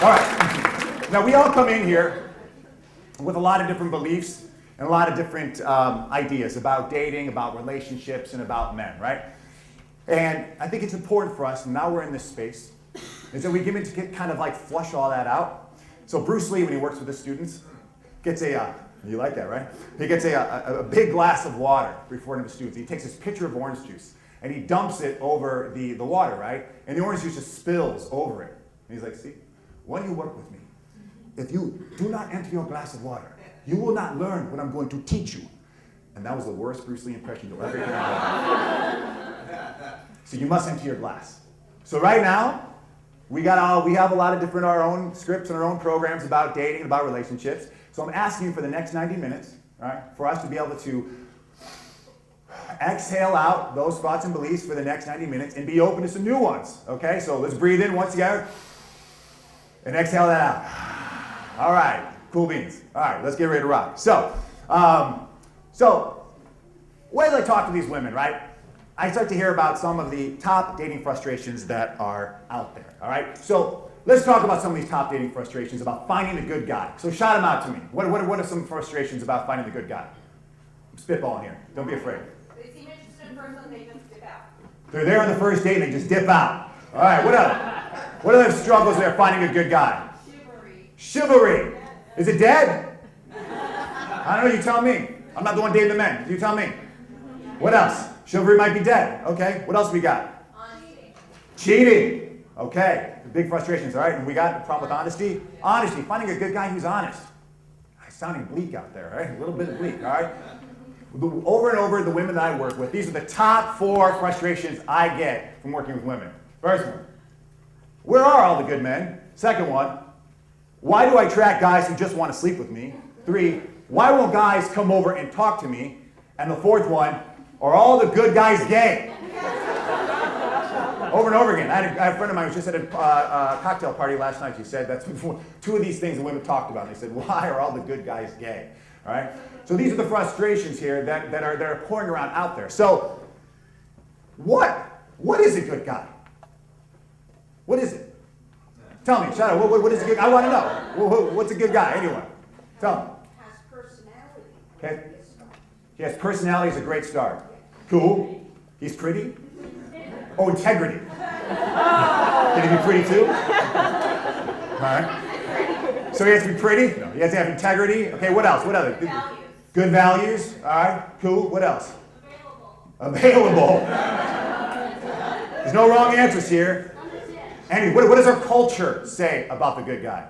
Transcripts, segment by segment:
All right. Now, we all come in here with a lot of different beliefs and a lot of different ideas about dating, about relationships, and about men, right? And I think it's important for us, now we're in this space, is that we give it to get kind of like flush all that out. So Bruce Lee, when he works with his students, gets a, you like that, right? He gets a big glass of water before one of his students. He takes his pitcher of orange juice and he dumps it over the water, right? And the orange juice just spills over it. And he's like, see, when you work with me, if you do not empty your glass of water, you will not learn what I'm going to teach you. And that was the worst Bruce Lee impression you'll ever hear in your life. So you must empty your glass. So right now, we have a lot of different our own scripts and our own programs about dating, about relationships. So I'm asking you for the next 90 minutes, all right, for us to be able to exhale out those thoughts and beliefs for the next 90 minutes and be open to some new ones, okay? So let's breathe in once again and exhale that out. All right, cool beans. All right, let's get ready to rock. So as I talk to these women, right, I start to hear about some of the top dating frustrations that are out there, all right? So let's talk about some of these top dating frustrations about finding the good guy. So shout them out to me. What are some frustrations about finding the good guy? I'm spitballing here. Don't be afraid. They seem interested in person, they just dip out. They're there on the first date and they just dip out. All right, what other? What other struggles are finding a good guy? Chivalry. Is it dead? I don't know, you tell me. I'm not the one dating the men. You tell me. What else? Chivalry might be dead. Okay, what else we got? Honesty. Cheating. Okay, big frustrations, all right? And we got a problem with honesty? Honesty, finding a good guy who's honest. It's sounding bleak out there, right? A little bit of bleak, all right? Over and over, the women that I work with, these are the top 4 frustrations I get from working with women. First one, where are all the good men? Second one, why do I attract guys who just want to sleep with me? 3, why won't guys come over and talk to me? And the fourth one, are all the good guys gay? Over and over again. I had a friend of mine who just at a cocktail party last night. She said that's 2 of these things the women talked about. They said, why are all the good guys gay? All right? So these are the frustrations here that are pouring around out there. So what is a good guy? What is it? Tell me, shout out, what is a good guy? I want to know. What's a good guy? Anyone? Tell me. Has personality. Okay. He has personality is a great start. Cool. He's pretty. Oh, integrity. Can he be pretty too? All right. So he has to be pretty? No. He has to have integrity. Okay, what else? What other? Values. Good values. All right, cool. What else? Available. There's no wrong answers here. Andy, what does our culture say about the good guy?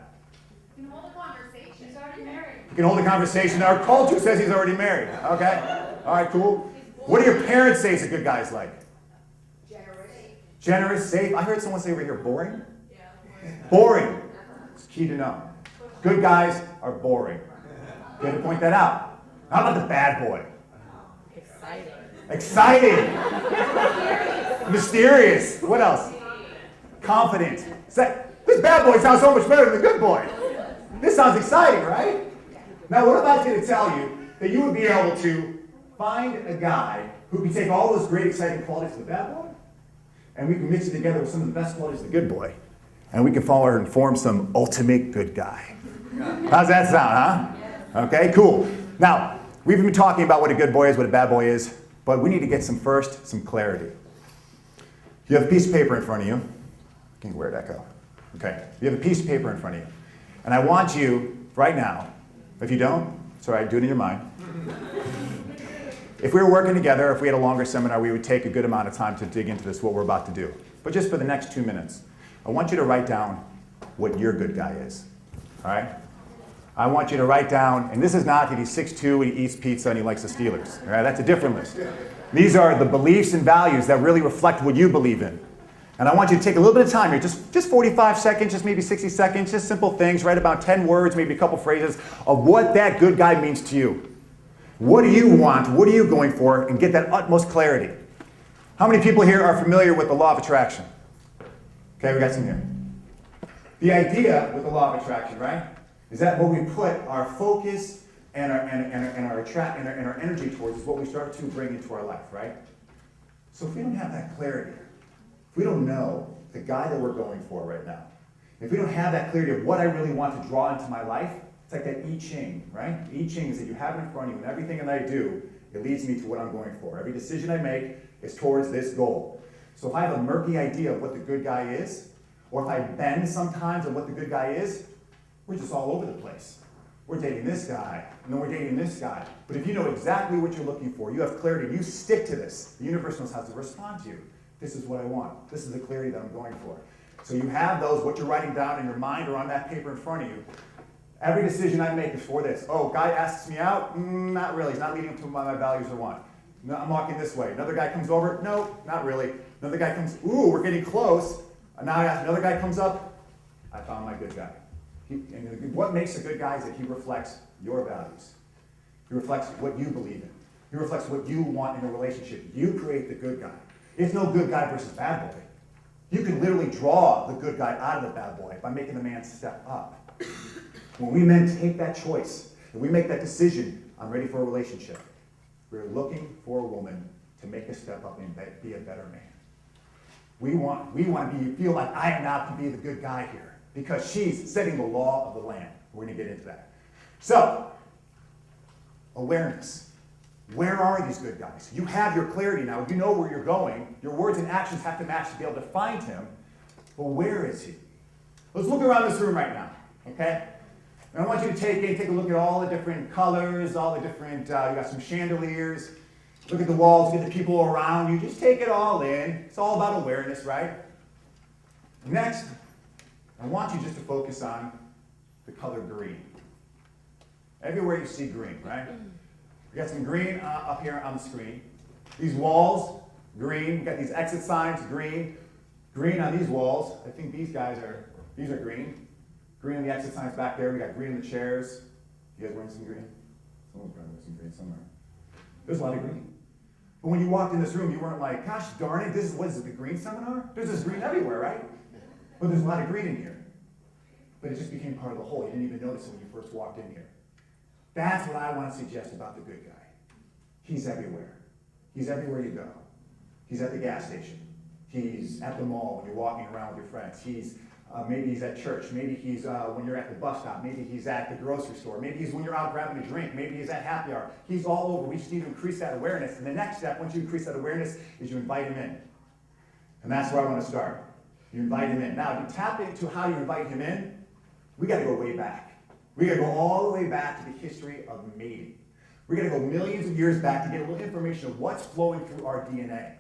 You can hold a conversation. He's already married. You can hold a conversation. Our culture says he's already married. Okay. All right, cool. What do your parents say is a good guy's like? Generous, safe. I heard someone say over here, boring? Yeah. Boring. It's key to know. Good guys are boring. Good to point that out. How about the bad boy? Exciting. Mysterious. What else? Confident. This bad boy sounds so much better than the good boy. This sounds exciting, right? Now, what if I was going to tell you that you would be able to find a guy who can take all those great, exciting qualities of the bad boy, and we can mix it together with some of the best qualities of the good boy, and we can follow and form some ultimate good guy. How's that sound, huh? Okay, cool. Now, we've been talking about what a good boy is, what a bad boy is, but we need to get some clarity. You have a piece of paper in front of you. Where'd that go? Okay, you have a piece of paper in front of you, and I want you, right now, if you don't, it's all right, do it in your mind. If we were working together, if we had a longer seminar, we would take a good amount of time to dig into this, what we're about to do. But just for the next 2 minutes, I want you to write down what your good guy is. All right? I want you to write down, and this is not that he's 6'2", and he eats pizza, and he likes the Steelers. All right, that's a different list. These are the beliefs and values that really reflect what you believe in. And I want you to take a little bit of time here, just 45 seconds, just maybe 60 seconds, just simple things, write about 10 words, maybe a couple phrases of what that good guy means to you. What do you want? What are you going for? And get that utmost clarity. How many people here are familiar with the law of attraction? Okay, we got some here. The idea with the law of attraction, right, is that what we put our focus and our energy towards is what we start to bring into our life, right? So if we don't have that clarity, if we don't know the guy that we're going for right now, if we don't have that clarity of what I really want to draw into my life, it's like that I Ching, right? The I Ching is that you have it in front of you, and everything that I do, it leads me to what I'm going for. Every decision I make is towards this goal. So if I have a murky idea of what the good guy is, or if I bend sometimes on what the good guy is, we're just all over the place. We're dating this guy, and then we're dating this guy. But if you know exactly what you're looking for, you have clarity, and you stick to this, the universe knows how to respond to you. This is what I want. This is the clarity that I'm going for. So you have those, what you're writing down in your mind or on that paper in front of you. Every decision I make is for this. Oh, guy asks me out? Not really. He's not leading up to my values or want. No, I'm walking this way. Another guy comes over? No, not really. Another guy comes, ooh, we're getting close. Now I ask, another guy comes up? I found my good guy. And what makes a good guy is that he reflects your values. He reflects what you believe in. He reflects what you want in a relationship. You create the good guy. It's no good guy versus bad boy. You can literally draw the good guy out of the bad boy by making the man step up. When we men take that choice, and we make that decision, I'm ready for a relationship, we're looking for a woman to make a step up and be a better man. We want to feel like I am now to be the good guy here because she's setting the law of the land. We're going to get into that. So, awareness. Where are these good guys? You have your clarity now. You know where you're going. Your words and actions have to match to be able to find him. But where is he? Let's look around this room right now, okay? And I want you to take a look at all the different colors, all the different, you got some chandeliers. Look at the walls, look at the people around you. Just take it all in. It's all about awareness, right? Next, I want you just to focus on the color green. Everywhere you see green, right? We got some green up here on the screen. These walls, green. We got these exit signs, green. Green on these walls. I think these are green. Green on the exit signs back there. We got green in the chairs. You guys wearing some green? Someone's probably wearing some green somewhere. There's a lot of green. But when you walked in this room, you weren't like, gosh darn it, what is it, the green seminar? There's this green everywhere, right? But there's a lot of green in here. But it just became part of the whole. You didn't even notice it when you first walked in here. That's what I want to suggest about the good guy. He's everywhere. He's everywhere you go. He's at the gas station. He's at the mall when you're walking around with your friends. Maybe he's at church. Maybe he's when you're at the bus stop. Maybe he's at the grocery store. Maybe he's when you're out grabbing a drink. Maybe he's at happy hour. He's all over. We just need to increase that awareness. And the next step, once you increase that awareness, is you invite him in. And that's where I want to start. You invite him in. Now, to tap into how you invite him in, we got to go way back. We got to go all the way back to the history of mating. We got to go millions of years back to get a little information of what's flowing through our DNA.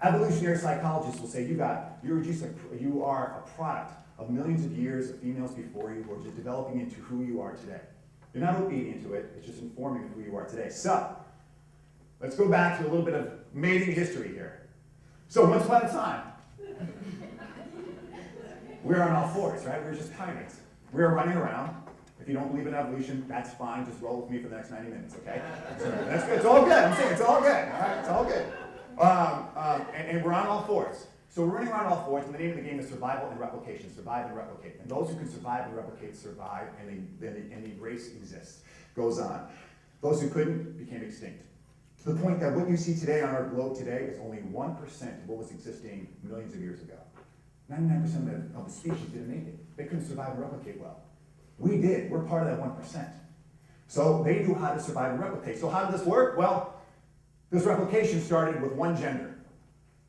Evolutionary psychologists will say you are a product of millions of years of females before you who are just developing into who you are today. You're not obedient to it, it's just informing who you are today. So, let's go back to a little bit of mating history here. So, once upon a time, we were on all fours, right? We were just primates. We were running around. If you don't believe in evolution, that's fine. Just roll with me for the next 90 minutes, okay? So that's good. It's all good. I'm saying it's all good. All right, it's all good. And we're on all fours. So we're running around all fours, and the name of the game is survival and replication. Survive and replicate. And those who can survive and replicate survive, and the race exists. Goes on. Those who couldn't became extinct. To the point that what you see today on our globe today is only 1% of what was existing millions of years ago. 99% of the species didn't make it. They couldn't survive and replicate well. We did. We're part of that 1%. So they knew how to survive and replicate. So how did this work? Well, this replication started with one gender.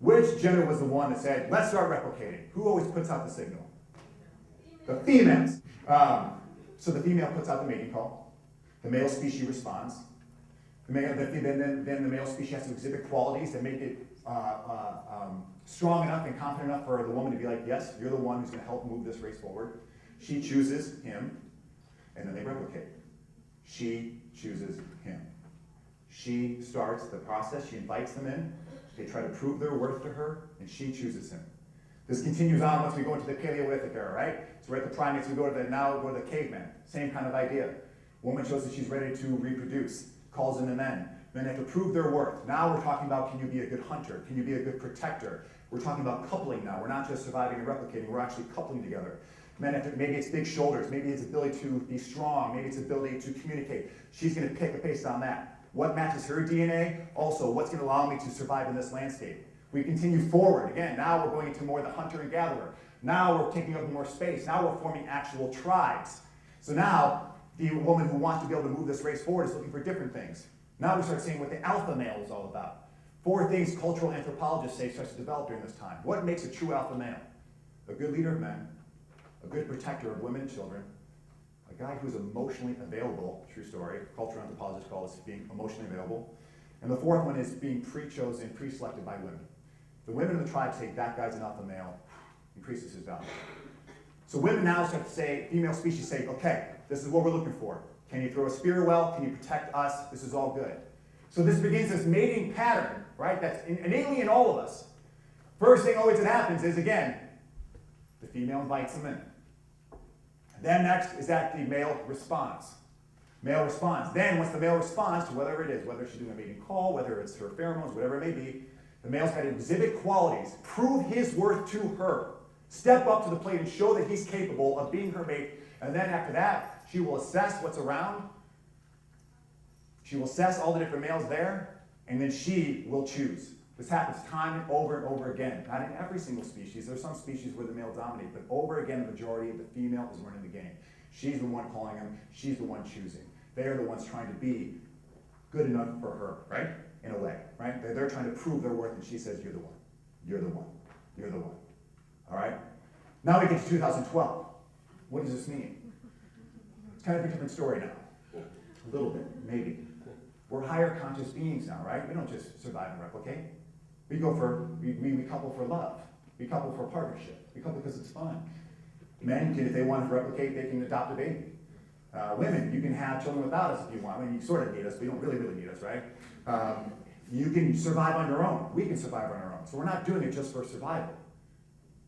Which gender was the one that said, let's start replicating? Who always puts out the signal? The females. So the female puts out the mating call. The male species responds. Then the male species has to exhibit qualities that make it strong enough and confident enough for the woman to be like, yes, you're the one who's going to help move this race forward. She chooses him. and then they replicate. She chooses him. She starts the process, she invites them in, they try to prove their worth to her, and she chooses him. This continues on once we go into the Paleolithic era, right? So we're at the primates, we go to the caveman. Same kind of idea. Woman shows that she's ready to reproduce, calls in the men. Men have to prove their worth. Now we're talking about, can you be a good hunter? Can you be a good protector? We're talking about coupling now. We're not just surviving and replicating, we're actually coupling together. Men have to, maybe it's big shoulders, maybe it's ability to be strong, maybe it's ability to communicate. She's going to pick based on that. What matches her DNA? Also, what's going to allow me to survive in this landscape? We continue forward. Again, now we're going into more the hunter and gatherer. Now we're taking up more space. Now we're forming actual tribes. So now the woman who wants to be able to move this race forward is looking for different things. Now we start seeing what the alpha male is all about. 4 things cultural anthropologists say starts to develop during this time. What makes a true alpha male? A good leader of men, a good protector of women and children, a guy who's emotionally available, true story, cultural anthropologists call this being emotionally available. And the 4th one is being pre-chosen, pre-selected by women. The women of the tribe say that guy's an alpha male, increases his value. So women now start to say, female species say, okay, this is what we're looking for. Can you throw a spear well? Can you protect us? This is all good. So this begins this mating pattern, right, that's innately in all of us. First thing always that happens is, again, the female invites them in. Then next is that the male responds. Male responds. Then once the male responds to whatever it is, whether she's doing a mating call, whether it's her pheromones, whatever it may be, the male's got to exhibit qualities, prove his worth to her, step up to the plate and show that he's capable of being her mate, and then after that, she will assess what's around. She will assess all the different males there, and then she will choose. This happens time and over again. Not in every single species. There's some species where the male dominates, but over again, the majority of the female is running the game. She's the one calling them. She's the one choosing. They're the ones trying to be good enough for her, right? In a way, right? They're trying to prove their worth, and she says, you're the one. You're the one. You're the one. All right? Now we get to 2012. What does this mean? It's kind of a different story now. A little bit, maybe. We're higher conscious beings now, right? We don't just survive and replicate. We couple for love. We couple for partnership. We couple because it's fun. Men can, if they want to replicate, they can adopt a baby. Women, you can have children without us if you want. I mean, you sort of need us, but you don't really need us, right? You can survive on your own. We can survive on our own. So we're not doing it just for survival.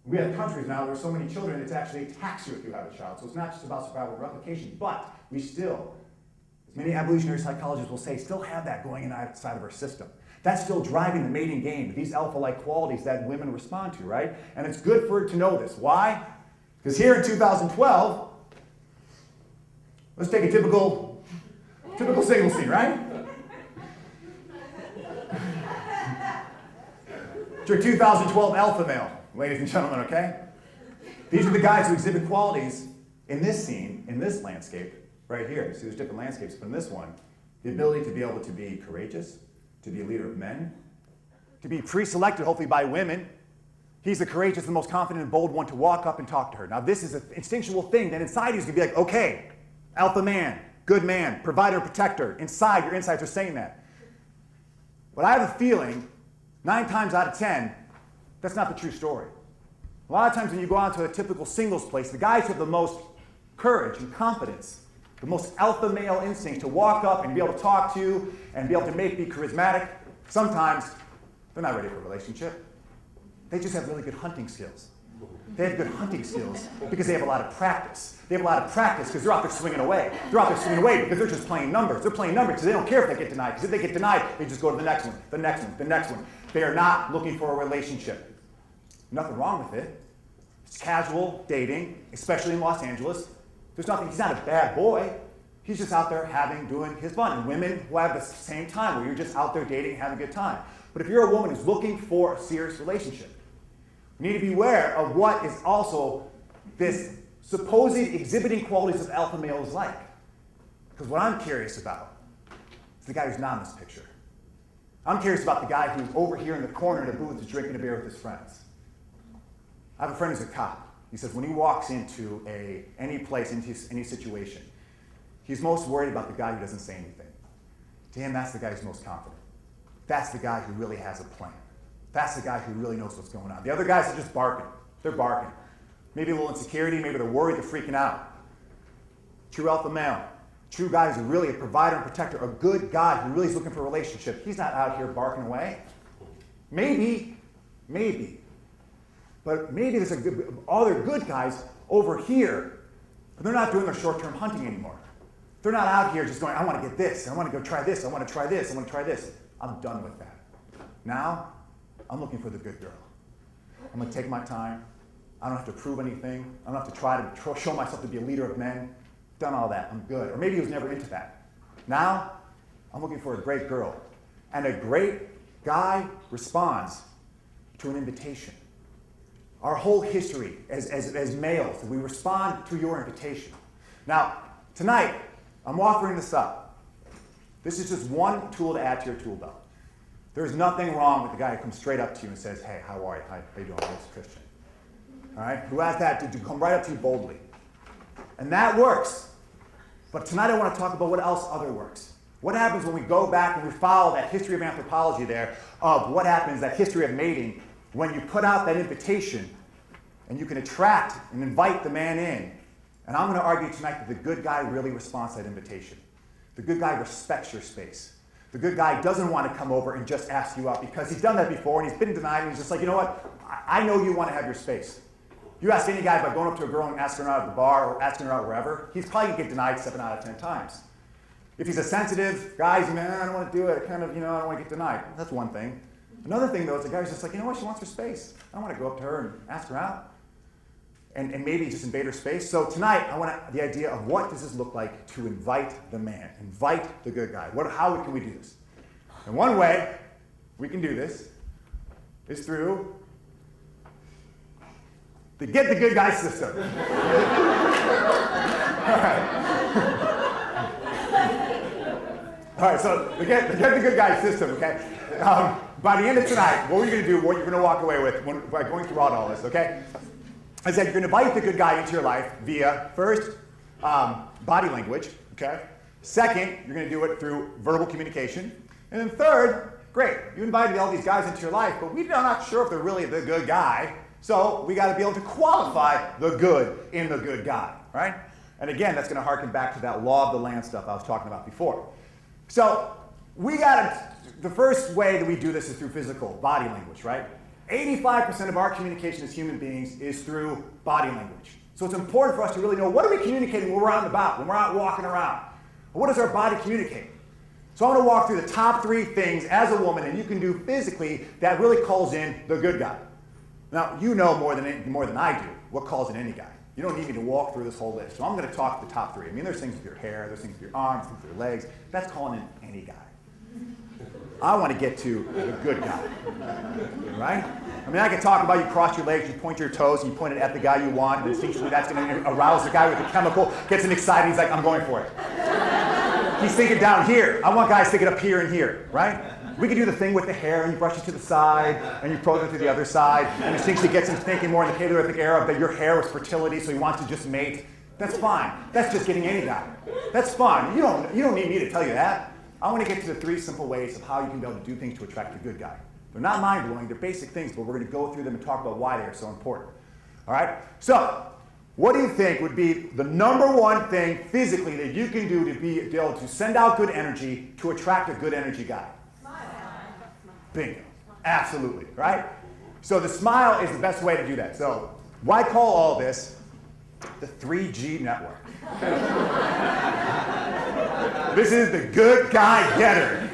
We have countries now where so many children, it's actually a tax you if you have a child. So it's not just about survival and replication, but we still, as many evolutionary psychologists will say, still have that going inside of our system. That's still driving the mating game, these alpha-like qualities that women respond to, right? And it's good for it to know this. Why? Because here in 2012, let's take a typical single scene, right? It's your 2012 alpha male, ladies and gentlemen, okay? These are the guys who exhibit qualities in this scene, in this landscape, right here. See, there's different landscapes, but in this one, the ability to be able to be courageous, to be a leader of men, to be pre-selected, hopefully by women. He's the courageous, the most confident and bold one to walk up and talk to her. Now, this is an instinctual thing that inside you is going to be like, okay, alpha man, good man, provider, protector. Inside, your insides are saying that. But I have a feeling, 9 times out of 10, that's not the true story. A lot of times when you go out to a typical singles place, the guys who have the most courage and confidence, the most alpha male instinct to walk up and be able to talk to you and be able to be charismatic, sometimes they're not ready for a relationship. They just have really good hunting skills. They have good hunting skills because they have a lot of practice. They have a lot of practice because they're out there swinging away. They're out there swinging away because they're just playing numbers. They're playing numbers because they don't care if they get denied. Because if they get denied, they just go to the next one, the next one, the next one. They are not looking for a relationship. Nothing wrong with it. It's casual dating, especially in Los Angeles. There's nothing, he's not a bad boy. He's just out there doing his fun. And women who have the same time where you're just out there dating and having a good time. But if you're a woman who's looking for a serious relationship, you need to be aware of what is also this supposed exhibiting qualities of alpha male is like. Because what I'm curious about is the guy who's not in this picture. I'm curious about the guy who's over here in the corner in the booth is drinking a beer with his friends. I have a friend who's a cop. He says when he walks into any place, into any situation, he's most worried about the guy who doesn't say anything. To him, that's the guy who's most confident. That's the guy who really has a plan. That's the guy who really knows what's going on. The other guys are just barking. They're barking. Maybe a little insecurity, maybe they're worried, they're freaking out. true alpha male, true guy who's really a provider and protector, a good guy who really is looking for a relationship, he's not out here barking away. Maybe. But maybe there's other good guys over here, but they're not doing their short-term hunting anymore. They're not out here just going, I want to get this, I want to go try this, I want to try this, I want to try this. I'm done with that. Now, I'm looking for the good girl. I'm going to take my time. I don't have to prove anything. I don't have to try to show myself to be a leader of men. Done all that. I'm good. Or maybe he was never into that. Now, I'm looking for a great girl. And a great guy responds to an invitation. Our whole history as males, we respond to your invitation. Now, tonight, I'm offering this up. This is just one tool to add to your tool belt. There's nothing wrong with the guy who comes straight up to you and says, hey, how are you? How you doing? My name's Christian. All right? Who has that to come right up to you boldly. And that works. But tonight I want to talk about what else other works. What happens when we go back and we follow that history of anthropology there of what happens, that history of mating, when you put out that invitation and you can attract and invite the man in. And I'm going to argue tonight that the good guy really responds to that invitation. The good guy respects your space. The good guy doesn't want to come over and just ask you out because he's done that before and he's been denied and he's just like, you know what, I know you want to have your space. You ask any guy about going up to a girl and asking her out at the bar or asking her out wherever, he's probably going to get denied 7 out of 10 times. If he's a sensitive guy, he's man, I don't want to do it, I don't want to get denied. That's one thing. Another thing though is the guy's just like, you know what, she wants her space. I don't want to go up to her and ask her out. And maybe just invade her space. So tonight, I want the idea of what does this look like to invite the man, invite the good guy. How can we do this? And one way we can do this is through the Get the Good Guy system. All right, so the Get the Good Guy system, okay? By the end of tonight, what we're going to do, what you're going to walk away with by going through all this, okay? Is that you're going to invite the good guy into your life via, first, body language, okay? Second, you're going to do it through verbal communication. And then third, great, you invited all these guys into your life, but we're not sure if they're really the good guy, so we got to be able to qualify the good in the good guy, right? And again, that's going to harken back to that law of the land stuff I was talking about before. So the first way that we do this is through physical, body language, right? 85% of our communication as human beings is through body language. So it's important for us to really know what are we communicating when we're out and about, when we're out walking around. What does our body communicate? So I'm going to walk through the top 3 things as a woman, and you can do physically that really calls in the good guy. Now, you know more than I do what calls in any guy. You don't need me to walk through this whole list. So I'm going to talk the top 3. I mean, there's things with your hair, there's things with your arms, things with your legs. That's calling in any guy. I want to get to the good guy, right? I mean, I can talk about you cross your legs, you point your toes, and you point it at the guy you want, and instinctually that's going to arouse the guy with the chemical, gets him excited, he's like, I'm going for it. He's thinking down here. I want guys thinking up here and here, right? We can do the thing with the hair, and you brush it to the side, and you approach it to the other side, and instinctually gets him thinking more in the Paleolithic era that your hair was fertility, so he wants to just mate. That's fine. That's just getting any guy. That's fine. You don't need me to tell you that. I want to get to the 3 simple ways of how you can be able to do things to attract a good guy. They're not mind-blowing, they're basic things, but we're going to go through them and talk about why they're so important. All right? So, what do you think would be the number 1 thing physically that you can do to be able to send out good energy to attract a good energy guy? Smile. Bingo. Absolutely, right? So the smile is the best way to do that. So, why call all this the 3G network? This is the good guy getter.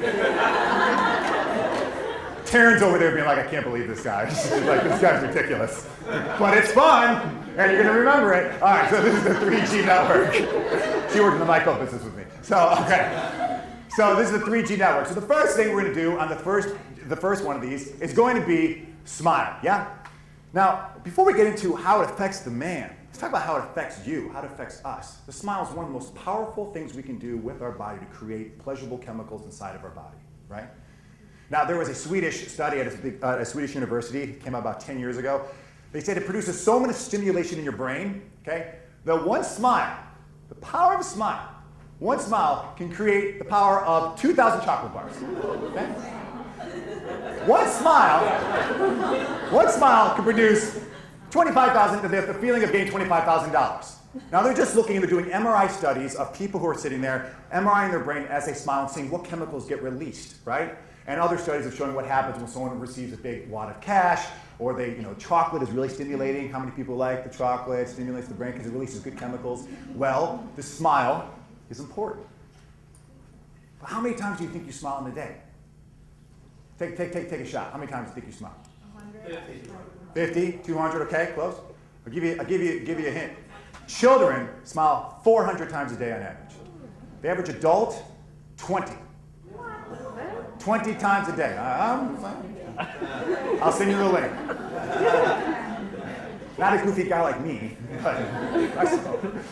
Taryn's over there being like, I can't believe this guy. Like, this guy's ridiculous. But it's fun, and you're going to remember it. All right, so this is the 3G network. She worked in the nightclub business with me. So, okay. So this is the 3G network. So the first thing we're going to do on the first one of these is going to be smile, yeah? Now, before we get into how it affects the man, let's talk about how it affects you, how it affects us. The smile is one of the most powerful things we can do with our body to create pleasurable chemicals inside of our body, right? Now, there was a Swedish study at a Swedish university, it came out about 10 years ago. They said it produces so much stimulation in your brain, okay, that one smile, the power of a smile, one smile can create the power of 2,000 chocolate bars, okay? One smile can produce $25,000, the feeling of getting $25,000, Now they're just looking, they're doing MRI studies of people who are sitting there, MRIing their brain as they smile and seeing what chemicals get released, right? And other studies have shown what happens when someone receives a big wad of cash, or chocolate is really stimulating. How many people like the chocolate? Stimulates the brain because it releases good chemicals. Well, the smile is important. But how many times do you think you smile in a day? Take a shot. How many times do you think you smile? 100. 50, 200, okay, close. I'll give you a hint. Children smile 400 times a day on average. The average adult, 20. 20 times a day. I'll send you the link. Not a goofy guy like me, but I suppose.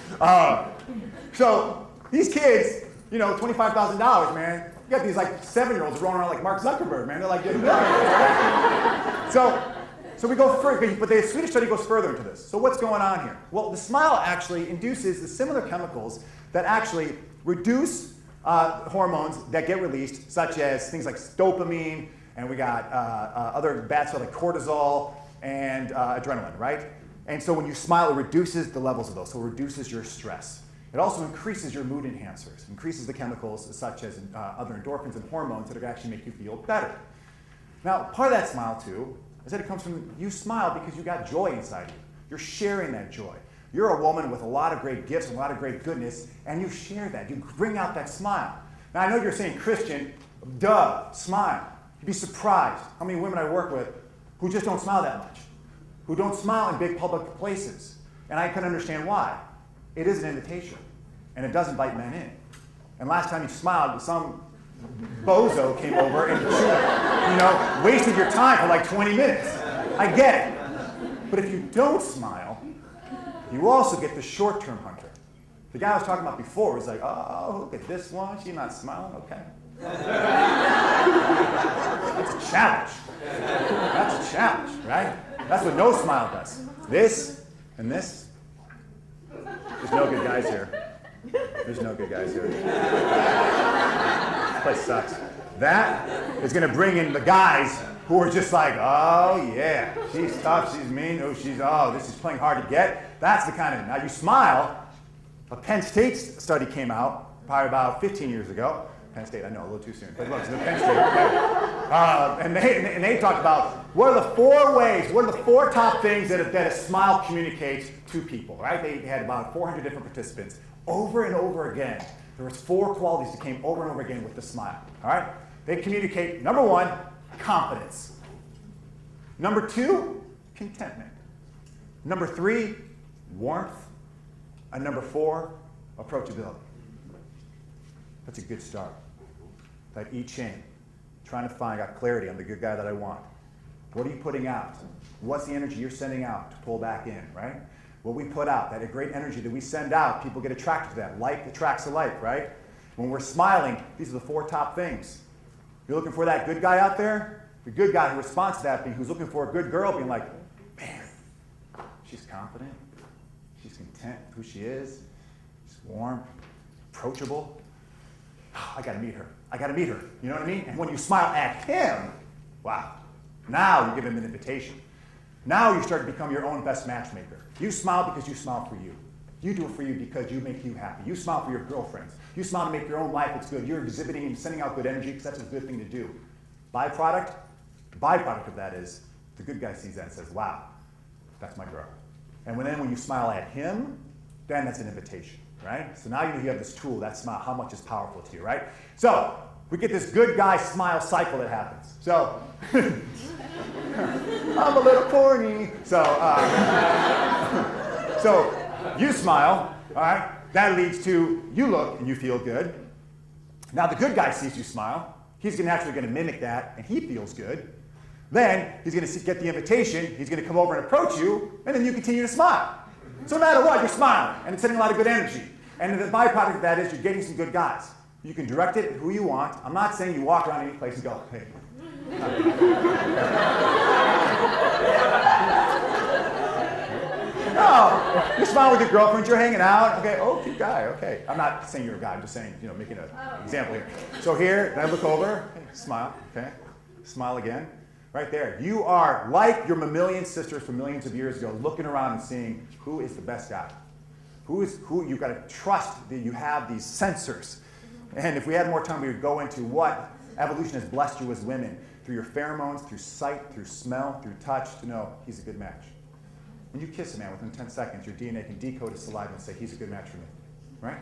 So these kids, $25,000, man. You got these like 7-year-olds rolling around like Mark Zuckerberg, man. They're like getting millions. So we go further, but the Swedish study goes further into this. So what's going on here? Well, the smile actually induces the similar chemicals that actually reduce hormones that get released, such as things like dopamine, and we got other bad stuff like cortisol and adrenaline, right? And so when you smile, it reduces the levels of those, so it reduces your stress. It also increases your mood enhancers, increases the chemicals such as other endorphins and hormones that actually make you feel better. Now, part of that smile, too, is that it comes from you smile because you got joy inside you. You're sharing that joy. You're a woman with a lot of great gifts, a lot of great goodness, and you share that. You bring out that smile. Now, I know you're saying, Christian, duh, smile. You'd be surprised how many women I work with who just don't smile that much, who don't smile in big public places. And I can understand why. It is an invitation, and it doesn't bite men in. And last time you smiled, some bozo came over and wasted your time for like 20 minutes. I get it. But if you don't smile, you also get the short-term hunter. The guy I was talking about before was like, oh, look at this one. She's not smiling? Okay. That's a challenge. That's a challenge, right? That's what no smile does. This and this. There's no good guys here. There's no good guys here. This place sucks. That is going to bring in the guys who are just like, oh yeah, she's tough, she's mean, this is playing hard to get. That's the kind of, now you smile. A Penn State study came out probably about 15 years ago. Penn State, I know, a little too soon, but look, it's the Penn State, okay? And they talked about what are the 4 ways, what are the 4 top things that a smile communicates to people, right? They had about 400 different participants. Over and over again, there was 4 qualities that came over and over again with the smile, all right? They communicate, number 1, confidence. Number 2, contentment. Number 3, warmth. And number 4, approachability. That's a good start. That E chain, trying to find out clarity on the good guy that I want. What are you putting out? What's the energy you're sending out to pull back in, right? What we put out, that great energy that we send out, people get attracted to that. Like attracts alike, right? When we're smiling, these are the 4 top things. You're looking for that good guy out there? The good guy who responds to that, who's looking for a good girl, being like, man, she's confident, she's content with who she is, she's warm, approachable. I gotta meet her. I gotta meet her. You know what I mean? And when you smile at him, wow, now you give him an invitation. Now you start to become your own best matchmaker. You smile because you smile for you. You do it for you because you make you happy. You smile for your girlfriends. You smile to make your own life. It's good. You're exhibiting and sending out good energy because that's a good thing to do. The byproduct of that is the good guy sees that and says, wow, that's my girl. And when you smile at him, then that's an invitation, right? So now you have this tool, that smile, how much is powerful to you, right? So we get this good guy smile cycle that happens. So I'm a little corny. So you smile, all right? That leads to you look and you feel good. Now the good guy sees you smile. He's naturally going to mimic that, and he feels good. Then he's going to get the invitation. He's going to come over and approach you, and then you continue to smile. So no matter what, you're smiling, and it's sending a lot of good energy. And the byproduct of that is you're getting some good guys. You can direct it who you want. I'm not saying you walk around any place and go, hey. No, you smile with your girlfriend, you're hanging out. Okay, oh, cute guy, okay. I'm not saying you're a guy, I'm just saying, making an example here. So here, then I look over, hey, smile, okay. Smile again. Right there. You are like your mammalian sisters from millions of years ago, looking around and seeing who is the best guy. Who you've got to trust that you have these sensors. And if we had more time, we would go into what evolution has blessed you as women through your pheromones, through sight, through smell, through touch, to know he's a good match. When you kiss a man, within 10 seconds, your DNA can decode his saliva and say he's a good match for me, right?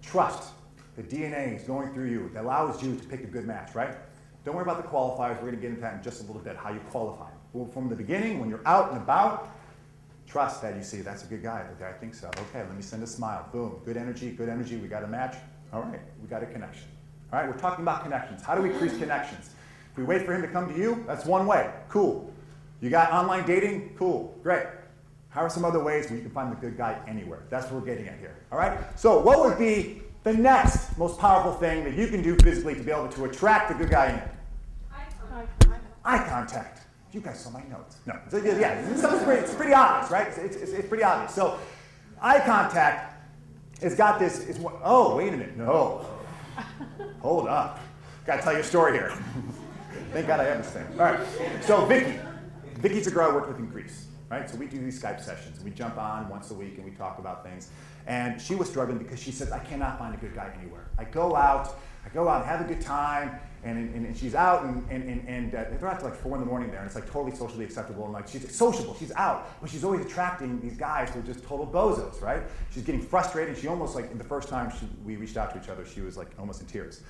Trust. The DNA is going through you. It allows you to pick a good match, right? Don't worry about the qualifiers. We're going to get into that in just a little bit, how you qualify. Well, from the beginning, when you're out and about, trust that you see, that's a good guy. I think so. Okay, let me send a smile. Boom. Good energy, we got a match. All right, we got a connection. All right, we're talking about connections. How do we increase connections? If we wait for him to come to you, that's one way. Cool. You got online dating? Cool. Great. How are some other ways where you can find the good guy anywhere? That's what we're getting at here. All right? So what would be the next most powerful thing that you can do physically to be able to attract the good guy in? Eye contact. You guys saw my notes. No. Yeah, it's pretty obvious, right? It's pretty obvious. So eye contact has got this. Oh, wait a minute. No. Hold up. Got to tell you a story here. Thank God I have this thing. All right. So Vicky's a girl I worked with in Greece, right? So we do these Skype sessions. We jump on once a week and we talk about things. And she was struggling because she says, I cannot find a good guy anywhere. I go out and have a good time, and she's out, and they're out to like 4 in the morning there, and it's like totally socially acceptable, and like she's sociable, she's out, but she's always attracting these guys who are just total bozos, right? She's getting frustrated. She almost like, the first time we reached out to each other, she was like almost in tears.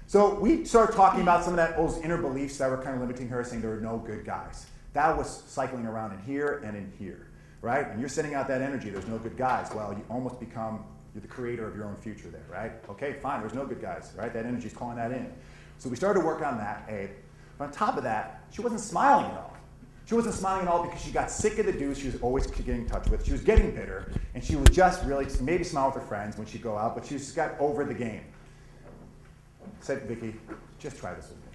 So we started talking about some of those inner beliefs that were kind of limiting her, saying there are no good guys. That was cycling around in here and in here, right? And you're sending out that energy, there's no good guys. Well, you almost become, you're the creator of your own future there, right? Okay, fine, there's no good guys, right? That energy's calling that in. So we started to work on that, But on top of that, she wasn't smiling at all. She wasn't smiling at all because she got sick of the dudes she was always getting in touch with. She was getting bitter, and she would just really maybe smile with her friends when she'd go out, but she just got over the game. I said, Vicky, just try this with me.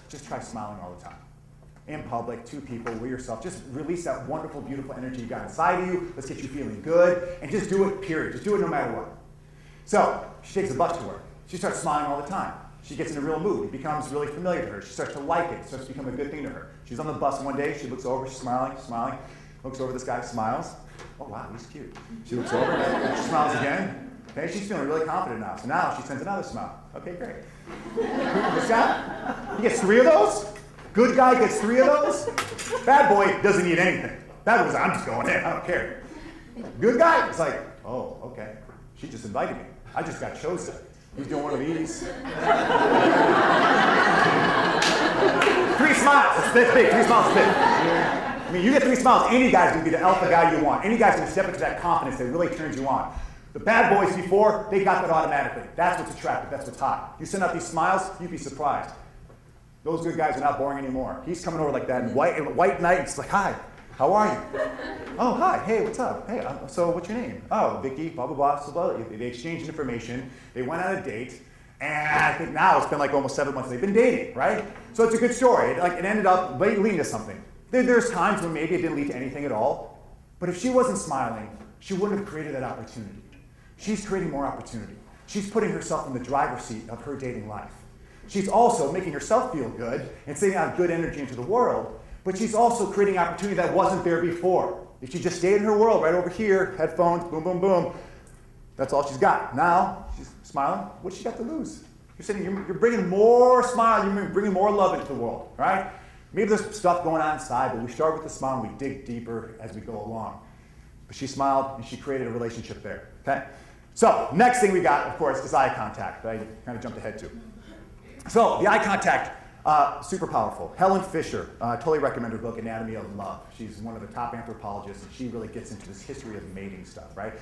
Just try smiling all the time. In public, to people, with yourself. Just release that wonderful, beautiful energy you got inside of you. Let's get you feeling good. And just do it, period. Just do it no matter what. So she takes the bus to work. She starts smiling all the time. She gets in a real mood. It becomes really familiar to her. She starts to like it. It starts to become a good thing to her. She's on the bus one day. She looks over. She's smiling, looks over this guy, smiles. Oh, wow, he's cute. She looks over. She smiles again. Okay, she's feeling really confident now. So now she sends another smile. Okay, great. This guy, he gets 3 of those. Good guy gets 3 of those. Bad boy doesn't need anything. Bad boy's like, I'm just going in. I don't care. Good guy, it's like, oh, okay. She just invited me. I just got chosen. He's doing one of these. 3 smiles. That's big. 3 smiles is big. I mean, you get 3 smiles. Any guy's going to be the alpha guy you want. Any guy's going to step into that confidence that really turns you on. The bad boys before, they got that automatically. That's what's attractive. That's what's hot. You send out these smiles, you'd be surprised. Those good guys are not boring anymore. He's coming over like that in white night. It's like, hi, how are you? Oh, hi, hey, what's up? Hey, so what's your name? Oh, Vicky, blah, blah, blah, so blah. They exchanged information. They went on a date. And I think now it's been like almost 7 months. They've been dating, right? So it's a good story. It ended up leading to something. There's times when maybe it didn't lead to anything at all. But if she wasn't smiling, she wouldn't have created that opportunity. She's creating more opportunity. She's putting herself in the driver's seat of her dating life. She's also making herself feel good and sending out good energy into the world, but she's also creating opportunity that wasn't there before. If she just stayed in her world right over here, headphones, boom, boom, boom, that's all she's got. Now, she's smiling. What's she got to lose? You're bringing more smile, you're bringing more love into the world, right? Maybe there's stuff going on inside, but we start with the smile and we dig deeper as we go along. But she smiled and she created a relationship there, okay? So, next thing we got, of course, is eye contact that I kind of jumped ahead to. So, the eye contact, super powerful. Helen Fisher, totally recommend her book, Anatomy of Love. She's one of the top anthropologists, and she really gets into this history of mating stuff, right?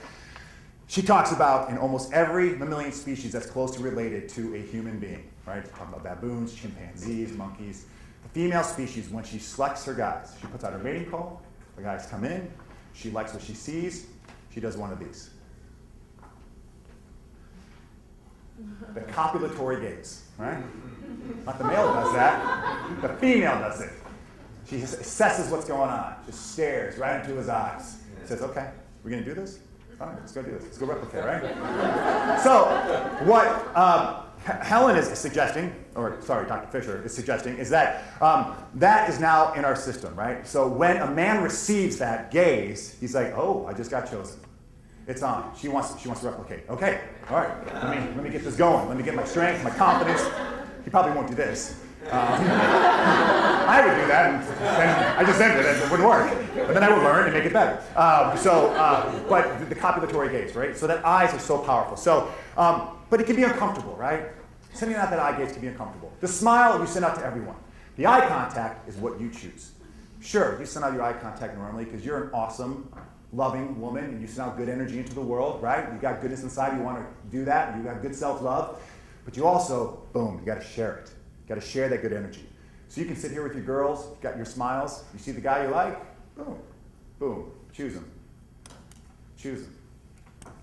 She talks about in almost every mammalian species that's closely related to a human being, right? Talking about baboons, chimpanzees, monkeys. The female species, when she selects her guys, she puts out her mating call, the guys come in, she likes what she sees, she does one of these. The copulatory gaze, right? Not the male does that, the female does it. She just assesses what's going on, just stares right into his eyes. Says, okay, we're gonna do this? All right, let's go do this. Let's go replicate, right? So, what Helen is suggesting, or sorry, Dr. Fisher is suggesting, is that that is now in our system, right? So when a man receives that gaze, he's like, oh, I just got chosen. It's on. She wants to replicate. Okay, all right. Let me get this going. Let me get my strength, my confidence. He probably won't do this. I would do that, and then I just ended it, and it wouldn't work. But then I would learn and make it better. But the copulatory gaze, right? So that eyes are so powerful. So, but it can be uncomfortable, right? Sending out that eye gaze can be uncomfortable. The smile you send out to everyone. The eye contact is what you choose. Sure, you send out your eye contact normally because you're an awesome, loving woman, and you send out good energy into the world, right? You got goodness inside, you want to do that, you got good self-love. But you also, boom, you got to share it. You got to share that good energy. So you can sit here with your girls, you got your smiles, you see the guy you like, boom, boom, choose him. Choose him.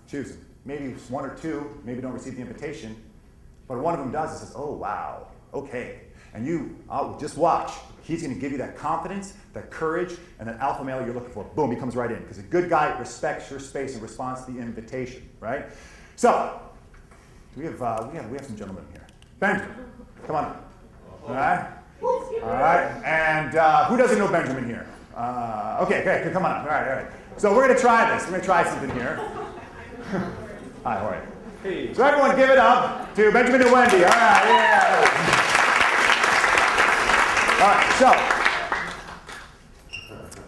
Choose him. Maybe one or two, maybe don't receive the invitation, but one of them does and says, oh, wow, okay. And you, just watch. He's going to give you that confidence, that courage, and that alpha male you're looking for. Boom, he comes right in. Because a good guy respects your space and responds to the invitation, right? So, we have some gentlemen here. Benjamin, come on up. All right? All right. And who doesn't know Benjamin here? Okay, come on up. All right. So we're going to try this. We're going to try something here. Hi, how are you? Hey. So everyone give it up to Benjamin and Wendy. All right, yeah. All right, so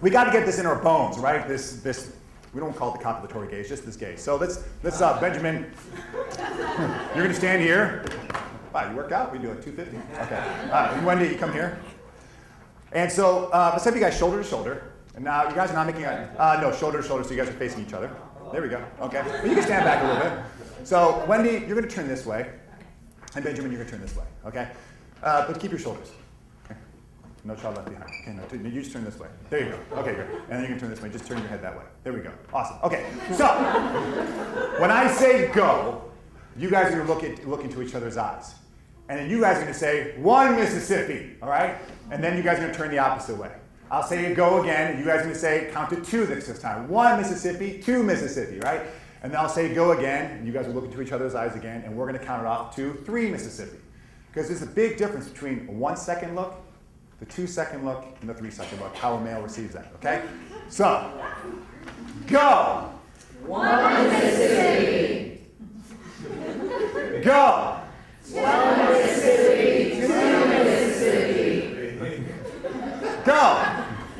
we got to get this in our bones, right? This we don't call it the copulatory gaze, just this gaze. So let's Benjamin, you're going to stand here. Wow, you work out? We do it 250. Okay. Wendy, you come here. And so let's have you guys shoulder to shoulder. And now you guys are not making no, shoulder to shoulder, so you guys are facing each other. There we go. Okay. But you can stand back a little bit. So Wendy, you're going to turn this way. And Benjamin, you're going to turn this way. Okay? But keep your shoulders. Okay. No child left behind. Okay, no, you just turn this way. There you go. Okay, good. And then you can turn this way. Just turn your head that way. There we go. Awesome. Okay. So when I say go, you guys are going to look into each other's eyes. And then you guys are going to say, 1 Mississippi, all right? And then you guys are going to turn the opposite way. I'll say go again, and you guys are going to say, count to 2 this time. 1 Mississippi, 2 Mississippi, right? And then I'll say go again, and you guys will look into each other's eyes again, and we're going to count it off to 3 Mississippi. Because there's a big difference between a 1 second look, the 2 second look, and the 3 second look, how a male receives that, okay? So, go! 1 Mississippi. Go! 1 Mississippi. 2 Mississippi. Go!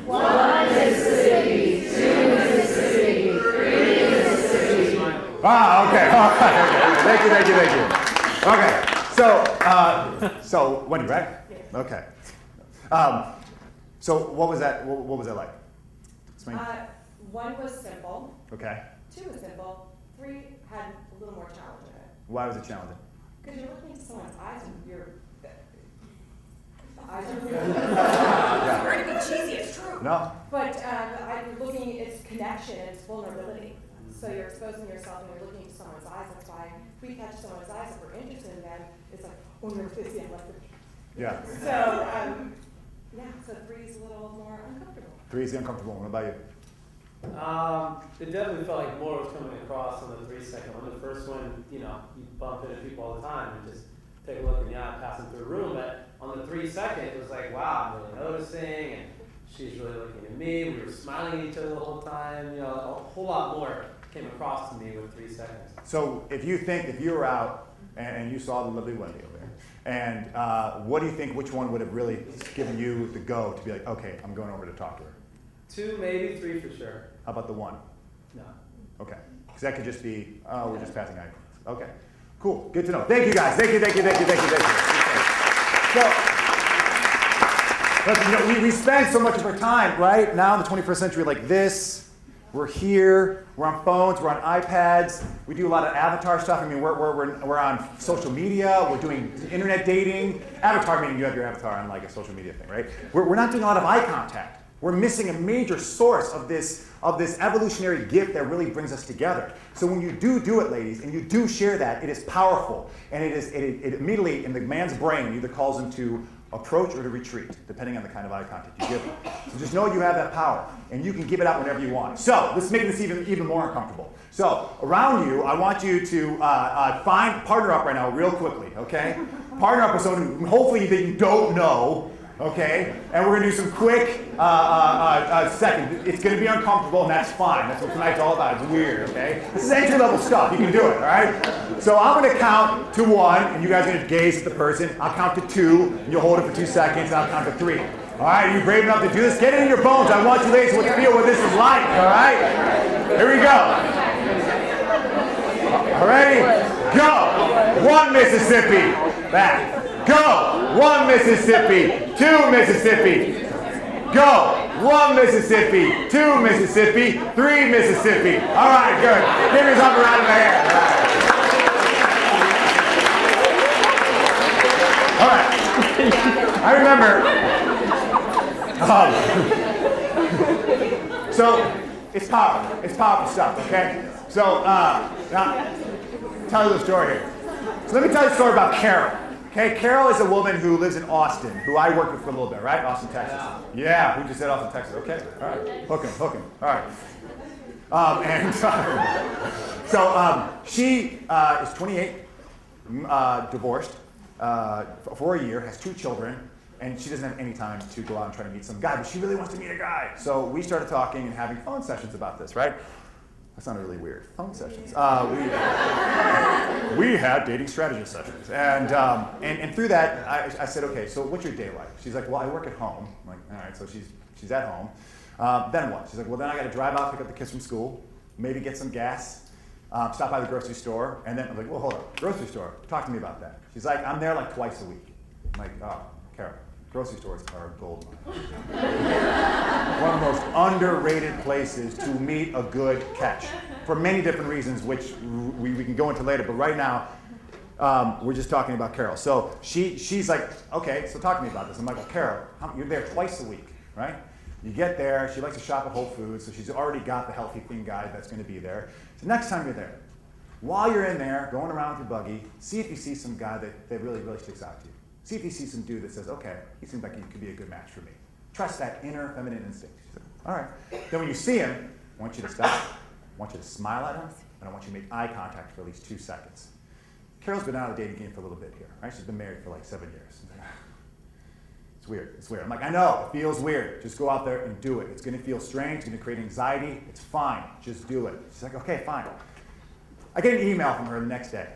1 Mississippi. 2 Mississippi. 3 Mississippi. Okay. All right. Thank you. Okay. So Wendy, right? Yes. Okay. So what was that? What was that like? Explain. 1 was simple, Okay. 2 was simple, 3 had a little more challenge in it. Why was it challenging? Because you're looking into someone's eyes and the eyes are Yeah. Sorry to be cheesy, it's true. No. But I'm looking, it's connection, it's vulnerability. So you're exposing yourself and you're looking into someone's eyes. That's why if we catch someone's eyes, if we're interested in them, it's like, oh, no, this is like this. Yeah. So 3 is a little more uncomfortable. 3 is the uncomfortable one. What about you? It definitely felt like more was coming across on the 3 second one. The first one, you bump into people all the time and just take a look in the eye, pass them through a room. But on the 3 second, it was like, wow, I'm really noticing, and she's really looking at me. We were smiling at each other the whole time. A whole lot more came across to me with 3 seconds. So if you were out and you saw the lovely Wendy over there, and what do you think? Which one would have really given you the go to be like, okay, I'm going over to talk to her? 2, maybe 3 for sure. How about the 1? No. Okay. Because that could just be, oh, we're just passing eye contact. Okay. Cool. Good to know. Thank you, guys. Thank you. So, listen, we spend so much of our time, right, now in the 21st century like this. We're here. We're on phones. We're on iPads. We do a lot of avatar stuff. I mean, we're on social media. We're doing internet dating. Avatar meaning you have your avatar on like a social media thing, right? We're not doing a lot of eye contact. We're missing a major source of this evolutionary gift that really brings us together. So when you do it, ladies, and you do share that, it is powerful, and it immediately in the man's brain either calls him to approach or to retreat, depending on the kind of eye contact you give him. So just know you have that power, and you can give it out whenever you want. So let's make this even more uncomfortable. So around you, I want you to partner up right now real quickly, okay? Partner up with someone who hopefully that you don't know, okay? And we're gonna do some quick second. It's gonna be uncomfortable, and that's fine. That's what tonight's all about. It's weird, okay? This is entry-level stuff. You can do it, all right? So I'm gonna count to 1, and you guys are gonna gaze at the person. I'll count to 2, and you'll hold it for 2 seconds, and I'll count to 3. All right, are you brave enough to do this? Get it in your bones. I want you ladies to feel what this is like, all right? Here we go. All ready? Go. 1 Mississippi. Back. Go. 1 Mississippi. 2 Mississippi. Go. 1 Mississippi. 2 Mississippi. 3 Mississippi. All right, good. Give yourself a round of applause. All right. I remember. So it's powerful. It's powerful stuff, okay? So now, tell you the story here. So let me tell you a story about Carol. Okay, Carol is a woman who lives in Austin, who I worked with for a little bit, right? Austin, Texas. Yeah, who just said Austin, Texas? Okay, all right. Hook him. All right. She is 28, divorced for a year, has 2 children. And she doesn't have any time to go out and try to meet some guy, but she really wants to meet a guy. So we started talking and having phone sessions about this, right? That sounded really weird. Phone sessions. We had dating strategy sessions. And through that, I said, okay, so what's your day like? She's like, well, I work at home. I'm like, all right, so she's at home. Then what? She's like, well, then I got to drive out, pick up the kids from school, maybe get some gas, stop by the grocery store. And then I'm like, well, hold up, grocery store, talk to me about that. She's like, I'm there like twice a week. I'm like, oh, Carol. Grocery stores are gold mine. One of the most underrated places to meet a good catch for many different reasons, which we can go into later. But right now, we're just talking about Carol. So she's like, okay, so talk to me about this. I'm like, well, Carol, you're there twice a week, right? You get there. She likes to shop at Whole Foods, so she's already got the healthy thing guide that's going to be there. So next time you're there, while you're in there, going around with your buggy, see if you see some guy that really, really sticks out to you. See if you see some dude that says, okay, he seems like he could be a good match for me. Trust that inner feminine instinct. She said, all right. Then when you see him, I want you to stop, I want you to smile at him, and I want you to make eye contact for at least 2 seconds. Carol's been out of the dating game for a little bit here, right? She's been married for like 7 years. It's weird, it's weird. I'm like, I know, it feels weird. Just go out there and do it. It's gonna feel strange, it's gonna create anxiety. It's fine, just do it. She's like, okay, fine. I get an email from her the next day.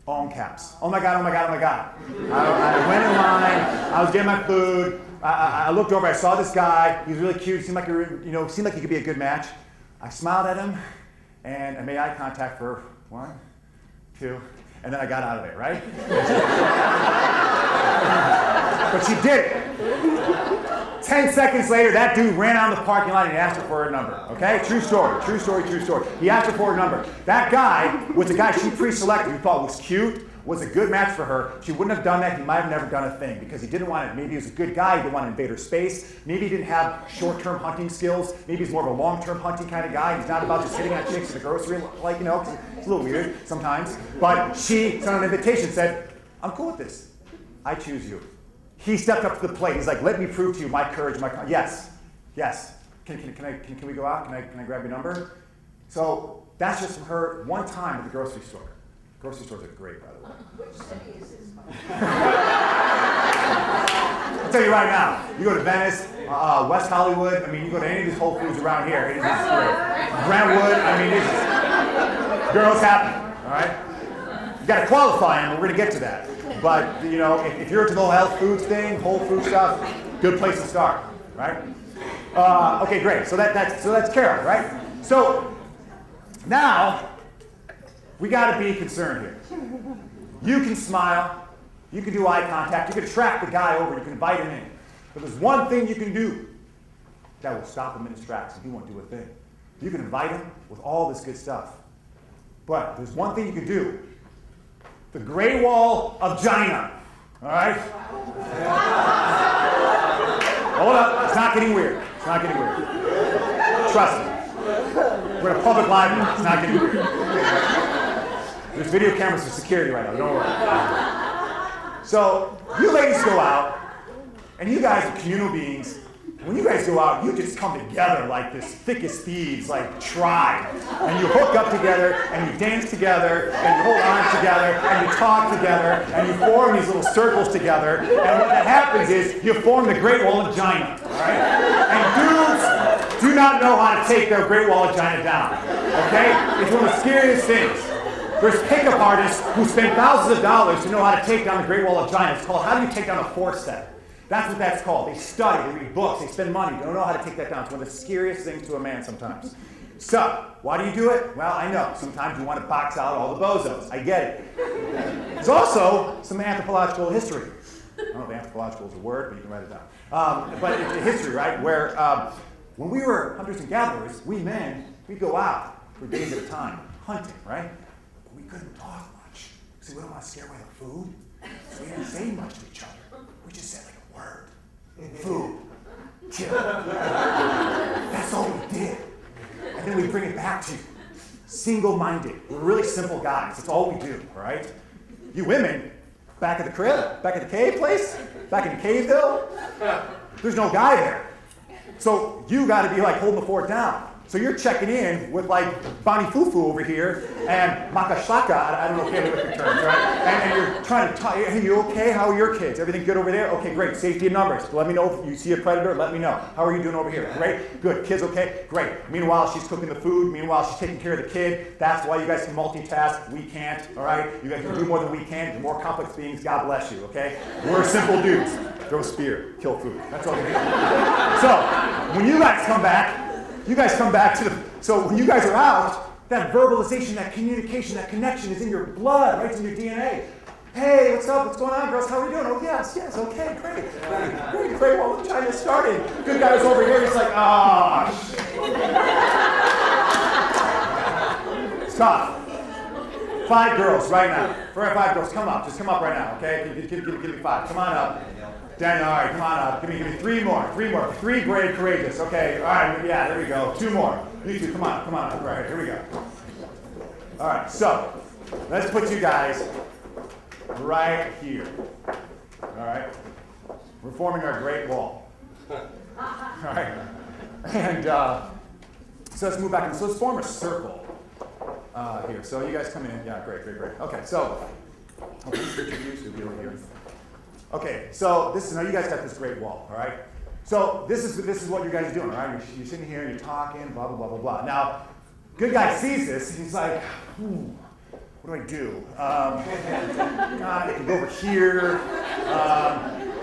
All in caps. Oh my God, oh my God, oh my God. I went in line, I was getting my food, I looked over, I saw this guy, he was really cute, seemed like he could be a good match. I smiled at him, and I made eye contact for 1, 2, and then I got out of it, right? But she did it. 10 seconds later, that dude ran out of the parking lot and he asked her for her number, okay? True story. He asked her for her number. That guy was a guy she pre-selected who thought was cute, was a good match for her. She wouldn't have done that. He might have never done a thing because he didn't want it. Maybe he was a good guy. He didn't want to invade her space. Maybe he didn't have short-term hunting skills. Maybe he's more of a long-term hunting kind of guy. He's not about just hitting on chicks at the grocery, like, 'cause it's a little weird sometimes. But she sent an invitation, said, I'm cool with this. I choose you. He stepped up to the plate. He's like, let me prove to you my courage, yes. Can we go out? Can I grab your number? So that's just from her one time at the grocery store. Grocery stores are great, by the way. Which city is this? I'll tell you right now, you go to Venice, West Hollywood, I mean, you go to any of these Whole Foods around here, it is just great. Brentwood, I mean, it's girls happy, all right? You got to qualify them, we're going to get to that. But, if you're into the whole health foods thing, Whole Food stuff, good place to start, right? Okay, great. So that's Carol, right? So now we got to be concerned here. You can smile, you can do eye contact, you can attract the guy over, you can invite him in. But there's one thing you can do that will stop him in his tracks, and he won't do a thing. You can invite him with all this good stuff. But there's one thing you can do. The Great Wall of China. All right? Hold up. It's not getting weird. Trust me. We're in a public library. It's not getting weird. There's video cameras for security right now. Don't worry. So you ladies go out, and you guys are communal beings when you guys go out, you just come together like this thick as thieves, like tribe. And you hook up together, and you dance together, and you hold on together, and you talk together, and you form these little circles together. And what that happens is you form the Great Wall of China, all right? And dudes do not know how to take their Great Wall of China down, okay? It's one of the scariest things. There's pickup artists who spend thousands of dollars to know how to take down the Great Wall of China. It's called How Do You Take Down a Four-Step? That's what that's called. They study, they read books, they spend money, they don't know how to take that down. It's one of the scariest things to a man sometimes. So, why do you do it? Well, I know. Sometimes you want to box out all the bozos. I get it. There's also some anthropological history. I don't know if anthropological is a word, but you can write it down. But it's a history, right, where when we were hunters and gatherers, we men, we'd go out for days at a time, hunting, right? But we couldn't talk much, because we don't want to scare away the food. So we didn't say much to each other. We just said like a word. Food. Kill. That's all we did. And then we bring it back to you. Single-minded. We're really simple guys. That's all we do, all right? You women, back at the crib, back at the cave place, back in Caveville, there's no guy there. So you got to be like holding the fort down. So you're checking in with like Bonnie Fufu over here and Makashaka, I don't know Paleolithic terms, right? And you're trying to talk, hey, you okay? How are your kids? Everything good over there? Okay, great. Safety in numbers. Let me know if you see a predator, let me know. How are you doing over here? Great, good. Kids okay? Great. Meanwhile, she's cooking the food. Meanwhile, she's taking care of the kid. That's why you guys can multitask. We can't, all right? You guys can do more than we can. You're more complex beings. God bless you, okay? We're simple dudes. Throw a spear, kill food. That's all we do. So, when you guys come back to the, so when you guys are out, that verbalization, that communication, that connection is in your blood, right? It's in your DNA. Hey, what's up? What's going on, girls? How are you doing? Oh, yes, okay, great. Great. Well, China started. Good guy was over here. He's like, Stop. 5 girls right now. 5 girls, come up. Just come up right now, okay? Give me 5. Come on up. Daniel, all right, come on up. Give me 3 more. 3 brave, courageous. Okay, all right, yeah, there we go. 2 more. You 2, come on up. All right, here we go. All right, so let's put you guys right here. All right? We're forming our Great Wall. All right? And so let's move back. So let's form a circle here. So you guys come in. Yeah, great. Okay, so you'll be over here. Okay, so this is, now you guys got this Great Wall, all right? So this is what you guys are doing, all right? You're sitting here, you're talking, blah, blah. Now, good guy sees this, and he's like, what do I do? God, I can go over here.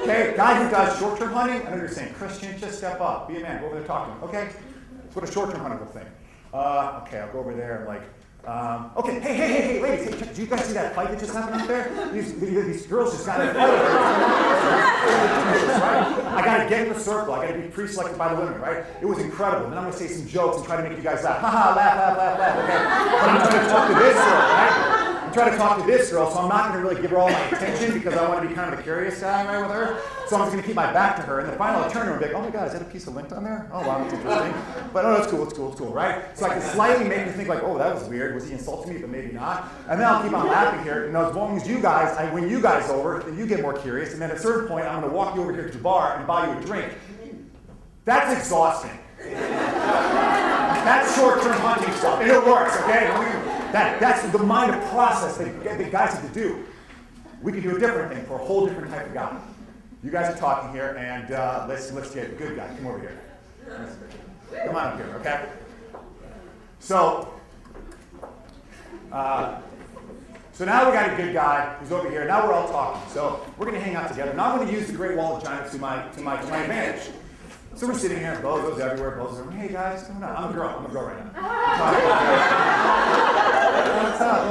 Okay, guy who does short-term hunting, I know you're saying, Christian, just step up, be a man, go over there, talk to him. Okay, that's what a short-term hunter will think. Okay, I'll go over there, I'm like, okay, hey, ladies, hey, do you guys see that fight that just happened up there? These girls just got in a fight. Right? I gotta get in the circle. I gotta be pre-selected by the women, right? It was incredible. Then I'm gonna say some jokes and try to make you guys laugh. Haha, laugh, okay? But I'm trying to talk to this girl, right? I'm trying to talk to this girl, so I'm not gonna really give her all my attention because I want to be kind of a curious guy, right, with her. So I'm just gonna keep my back to her, and then finally I'll turn to her and be like, oh my God, is that a piece of lint on there? Oh wow, that's interesting. But that's cool, right? So I can slightly make you think like, oh, that was weird. Was he insulting me? But maybe not. And then I'll keep on laughing here. And as long as you guys, I win you guys over, then you get more curious. And then at a certain point, I'm gonna walk you over here to the bar and buy you a drink. That's exhausting. That's short-term hunting stuff, and it works, okay? That's the mind of process that the guys have to do. We can do a different thing for a whole different type of guy. You guys are talking here, and let's get a good guy. Come over here. Come on up here, okay? So now we got a good guy who's over here. Now we're all talking. So we're going to hang out together. Now I'm going to use the Great Wall of China to my advantage. So we're sitting here, bozos everywhere, hey guys, come on. I'm a girl right now. What's up?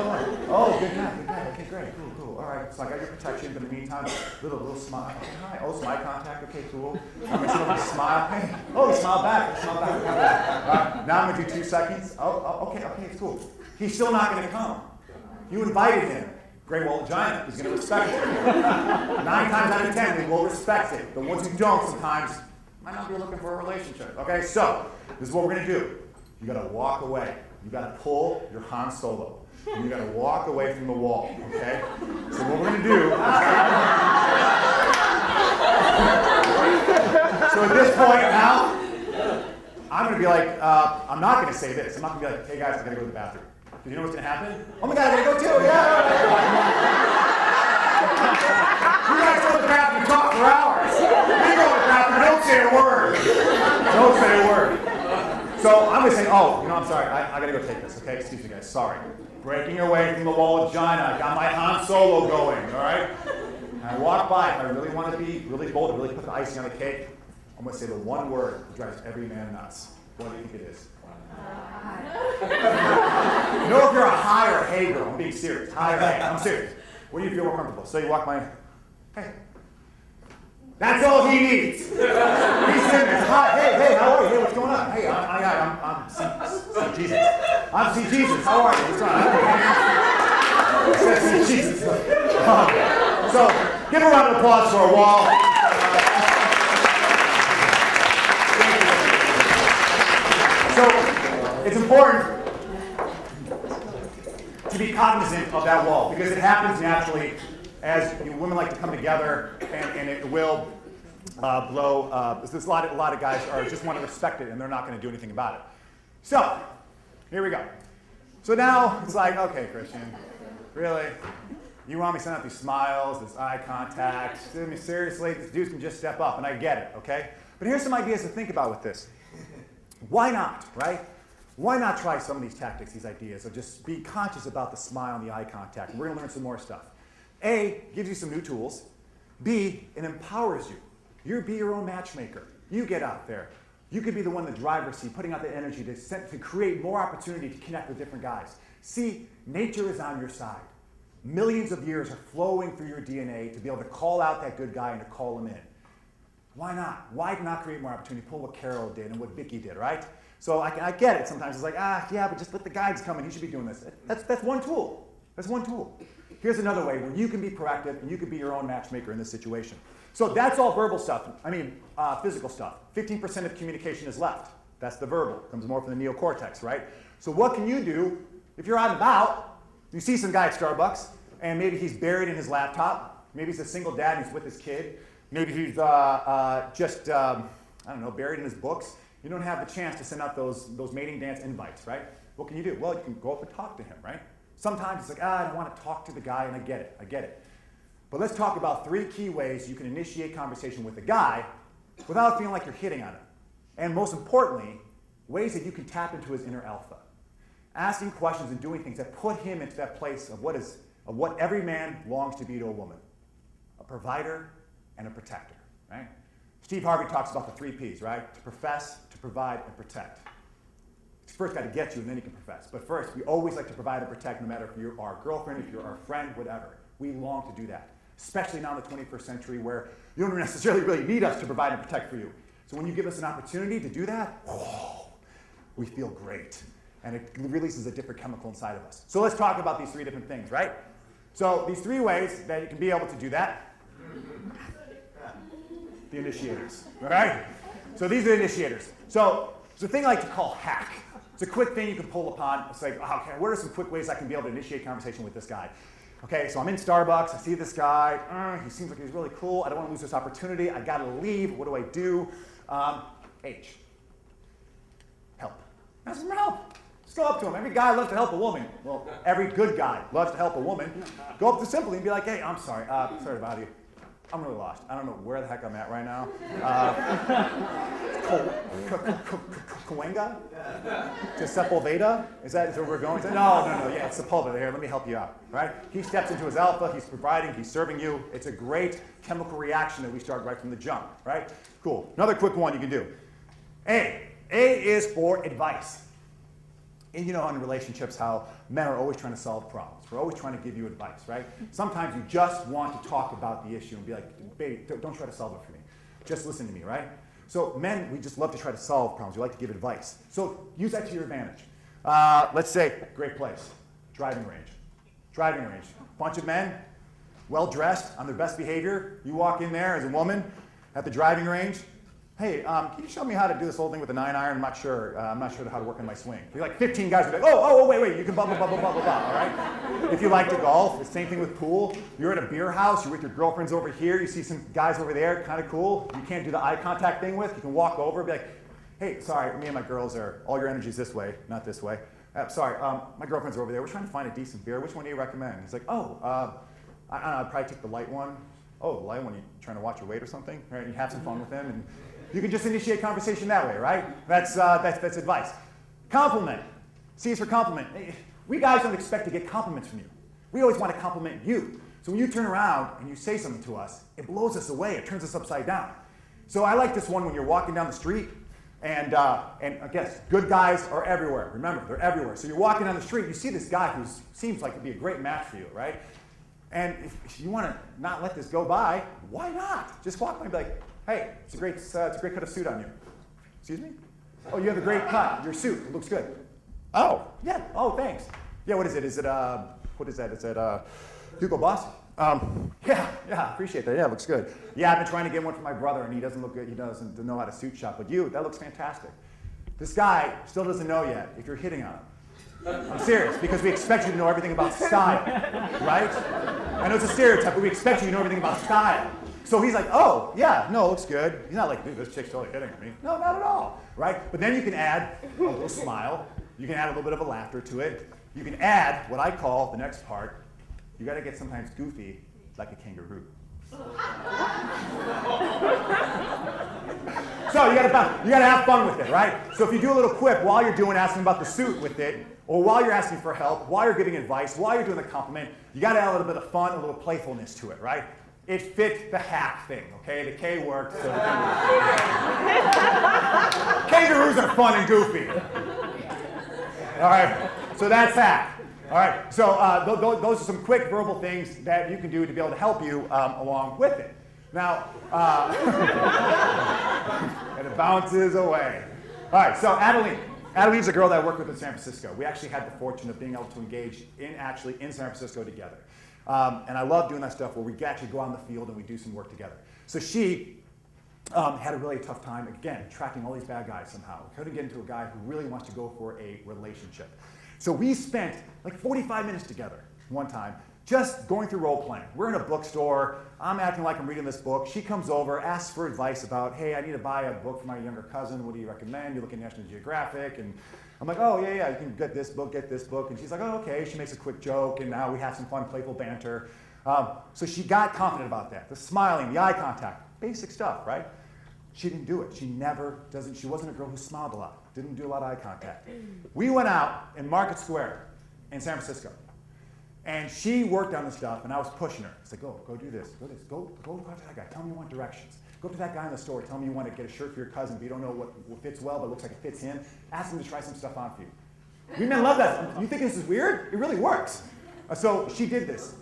Oh, good guy. Okay, great, cool. All right, so I got your protection, but in the meantime, little smile. Hi. Oh, smile contact. Okay, cool. I'm gonna smile. Hey. Oh, he smiled back. All right, now I'm gonna do 2 seconds. Oh, okay, it's cool. He's still not gonna come. You invited him. Great Wall of China. He's gonna respect it. 9 times out of 10, they will respect it. The ones who don't sometimes might not be looking for a relationship. Okay, so this is what we're gonna do. You gotta walk away. You gotta pull your Han Solo. And you gotta walk away from the wall. Okay? So what we're gonna do is So at this point now, I'm going to be like, I'm not going to say this. I'm not going to be like, hey guys, I got to go to the bathroom. Do you know what's going to happen? Oh my God, I got to go too. Yeah. You guys go to the bathroom and talk for hours. You go to the bathroom, don't say a word. Don't say a word. So I'm going to say, oh, I'm sorry. I got to go take this. Okay, excuse me, guys. Sorry. Breaking away from the wall of China. I got my Han Solo going. All right. And I walk by. If I really want to be really bold and really put the icing on the cake, I'm going to say the one word that drives every man nuts. What do you think it is? You know if you're a hi or a hey girl. I'm being serious. Hi or hey. I'm serious. What do you feel more comfortable? So you walk by. Hey. That's all he needs. He's sitting there. Hi, hey, how are you? Hey, what's going on? Hey, I'm see Jesus. I'm see Jesus. How are you? What's going on? See Jesus. So give a round of applause for a wall. So it's important to be cognizant of that wall because it happens naturally as women like to come together and it will blow. There's a lot of guys are just want to respect it and they're not going to do anything about it. So here we go. So now it's like, okay, Christian, really? You want me to send out these smiles, this eye contact? I mean, seriously, this dude can just step up, and I get it, okay? But here's some ideas to think about with this. Why not, right? Why not try some of these tactics, these ideas, of just be conscious about the smile and the eye contact? We're going to learn some more stuff. A, gives you some new tools. B, it empowers you. You be your own matchmaker. You get out there. You could be the one in the driver's seat, putting out the energy to create more opportunity to connect with different guys. C, nature is on your side. Millions of years are flowing through your DNA to be able to call out that good guy and to call him in. Why not? Why not create more opportunity? Pull what Carol did and what Vicky did, right? So I get it. Sometimes it's like, yeah, but just let the guides come in. He should be doing this. That's one tool. That's one tool. Here's another way where you can be proactive and you can be your own matchmaker in this situation. So that's all verbal stuff. Physical stuff. 15% of communication is left. That's the verbal. It comes more from the neocortex, right? So what can you do if you're out and about? You see some guy at Starbucks, and maybe he's buried in his laptop. Maybe he's a single dad and he's with his kid. Maybe he's buried in his books. You don't have the chance to send out those mating dance invites, right? What can you do? Well, you can go up and talk to him, right? Sometimes it's like, I don't want to talk to the guy, and I get it. But let's talk about 3 key ways you can initiate conversation with a guy without feeling like you're hitting on him. And most importantly, ways that you can tap into his inner alpha. Asking questions and doing things that put him into that place of what every man longs to be to a woman. A provider and a protector, right? Steve Harvey talks about the 3 Ps, right? To profess, to provide, and protect. He's first got to get you and then he can profess. But first, we always like to provide and protect no matter if you're our girlfriend, if you're our friend, whatever. We long to do that. Especially now in the 21st century where you don't necessarily really need us to provide and protect for you. So when you give us an opportunity to do that, we feel great. And it releases a different chemical inside of us. So let's talk about these 3 different things, right? So these 3 ways that you can be able to do that. The initiators, all right? So these are the initiators. So it's a thing I like to call hack. It's a quick thing you can pull upon. It's like, okay, what are some quick ways I can be able to initiate conversation with this guy? Okay, so I'm in Starbucks, I see this guy, he seems like he's really cool, I don't want to lose this opportunity, I gotta leave, what do I do? H, help. Ask him for help. Just go up to him. Every guy loves to help a woman. Well, every good guy loves to help a woman. Go up to simply and be like, hey, I'm sorry, sorry to bother you. I'm really lost. I don't know where the heck I'm at right now. Cahuenga? To Sepulveda? Is that where we're going? No, yeah, it's Sepulveda. Here, let me help you out, right? He steps into his alpha, he's providing, he's serving you. It's a great chemical reaction that we start right from the jump, right? Cool. Another quick one you can do. A is for advice. And you know in relationships how men are always trying to solve problems. We're always trying to give you advice, right? Sometimes you just want to talk about the issue and be like, baby, don't try to solve it for me. Just listen to me, right? So men, we just love to try to solve problems. We like to give advice. So use that to your advantage. Let's say, great place, driving range. Driving range. Bunch of men, well dressed, on their best behavior. You walk in there as a woman at the driving range. hey, can you show me how to do this whole thing with the 9-iron? I'm not sure how to work on my swing. You're like 15 guys are like, oh, wait, you can blah, all right? If you like to golf, the same thing with pool. You're at a beer house, you're with your girlfriends over here, you see some guys over there, kind of cool. You can't do the eye contact thing with. You can walk over and be like, hey, sorry, me and my girls all your energy's this way, not this way. Sorry, my girlfriend's over there. We're trying to find a decent beer. Which one do you recommend? He's like, I don't know, I'd probably take the light one. Oh, the light one, you trying to watch your weight or something? Right? You have some fun with them, and you can just initiate conversation that way, right? That's advice. Compliment. C is for compliment. We guys don't expect to get compliments from you. We always want to compliment you. So when you turn around and you say something to us, it blows us away. It turns us upside down. So I like this one when you're walking down the street, and I guess good guys are everywhere. Remember, they're everywhere. So you're walking down the street, you see this guy who seems like to be a great match for you, right? And if you want to not let this go by, why not? Just walk by and be like, hey, it's a great cut of suit on you. Excuse me? Oh, you have a great cut. Your suit, it looks good. Oh, yeah. Oh, thanks. Yeah, what is it? Is it, what is that? Is it Hugo Boss? Yeah, appreciate that. Yeah, it looks good. Yeah, I've been trying to get one for my brother, and he doesn't look good. He doesn't know how to suit shop. But you, that looks fantastic. This guy still doesn't know yet if you're hitting on him. I'm serious, because we expect you to know everything about style, right? I know it's a stereotype, but we expect you to know everything about style. So he's like, oh, yeah, no, it looks good. He's not like, dude, this chick's totally hitting on me. No, not at all, right? But then you can add a little smile. You can add a little bit of a laughter to it. You can add what I call the next part. You got to get sometimes goofy, like a kangaroo. So you gotta have fun with it, right? So if you do a little quip while you're asking about the suit with it, or while you're asking for help, while you're giving advice, while you're doing the compliment, you gotta add a little bit of fun, a little playfulness to it, right? It fit the hack thing, okay? The K worked, so the kangaroos are fun and goofy. All right, so that's hack. All right, so those are some quick verbal things that you can do to be able to help you along with it. Now, and it bounces away. All right, so Adeline. Adeline's a girl that I worked with in San Francisco. We actually had the fortune of being able to engage in San Francisco together. And I love doing that stuff where we actually go out in the field and we do some work together. So she had a really tough time, again, tracking all these bad guys somehow. We couldn't get into a guy who really wants to go for a relationship. So we spent like 45 minutes together one time, just going through role playing. We're in a bookstore. I'm acting like I'm reading this book. She comes over, asks for advice about, hey, I need to buy a book for my younger cousin. What do you recommend? You look at National Geographic. And I'm like, oh, yeah, you can get this book. And she's like, oh, okay. She makes a quick joke, and now we have some fun, playful banter. So she got confident about that. The smiling, the eye contact, basic stuff, right? She didn't do it. She wasn't a girl who smiled a lot, didn't do a lot of eye contact. We went out in Market Square in San Francisco. And she worked on the stuff, and I was pushing her. It's like, go do this, go talk to that guy. Tell me you want directions. Go to that guy in the store. Tell me you want to get a shirt for your cousin, but you don't know what fits well, but looks like it fits him. Ask him to try some stuff on for you. We men love that. You think this is weird? It really works. So she did this.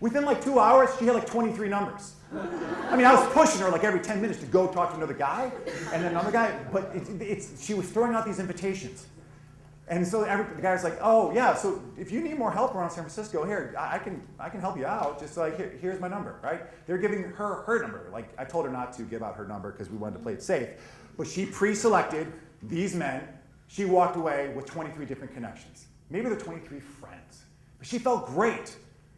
Within like 2 hours, she had like 23 numbers. I mean, I was pushing her like every 10 minutes to go talk to another guy, and then another guy, but she was throwing out these invitations. And so the guy's like, oh, yeah, so if you need more help around San Francisco, here, I can help you out. Just like, here's my number, right? They're giving her number. Like, I told her not to give out her number because we wanted to play it safe. But she pre-selected these men. She walked away with 23 different connections. Maybe they're 23 friends. But she felt great.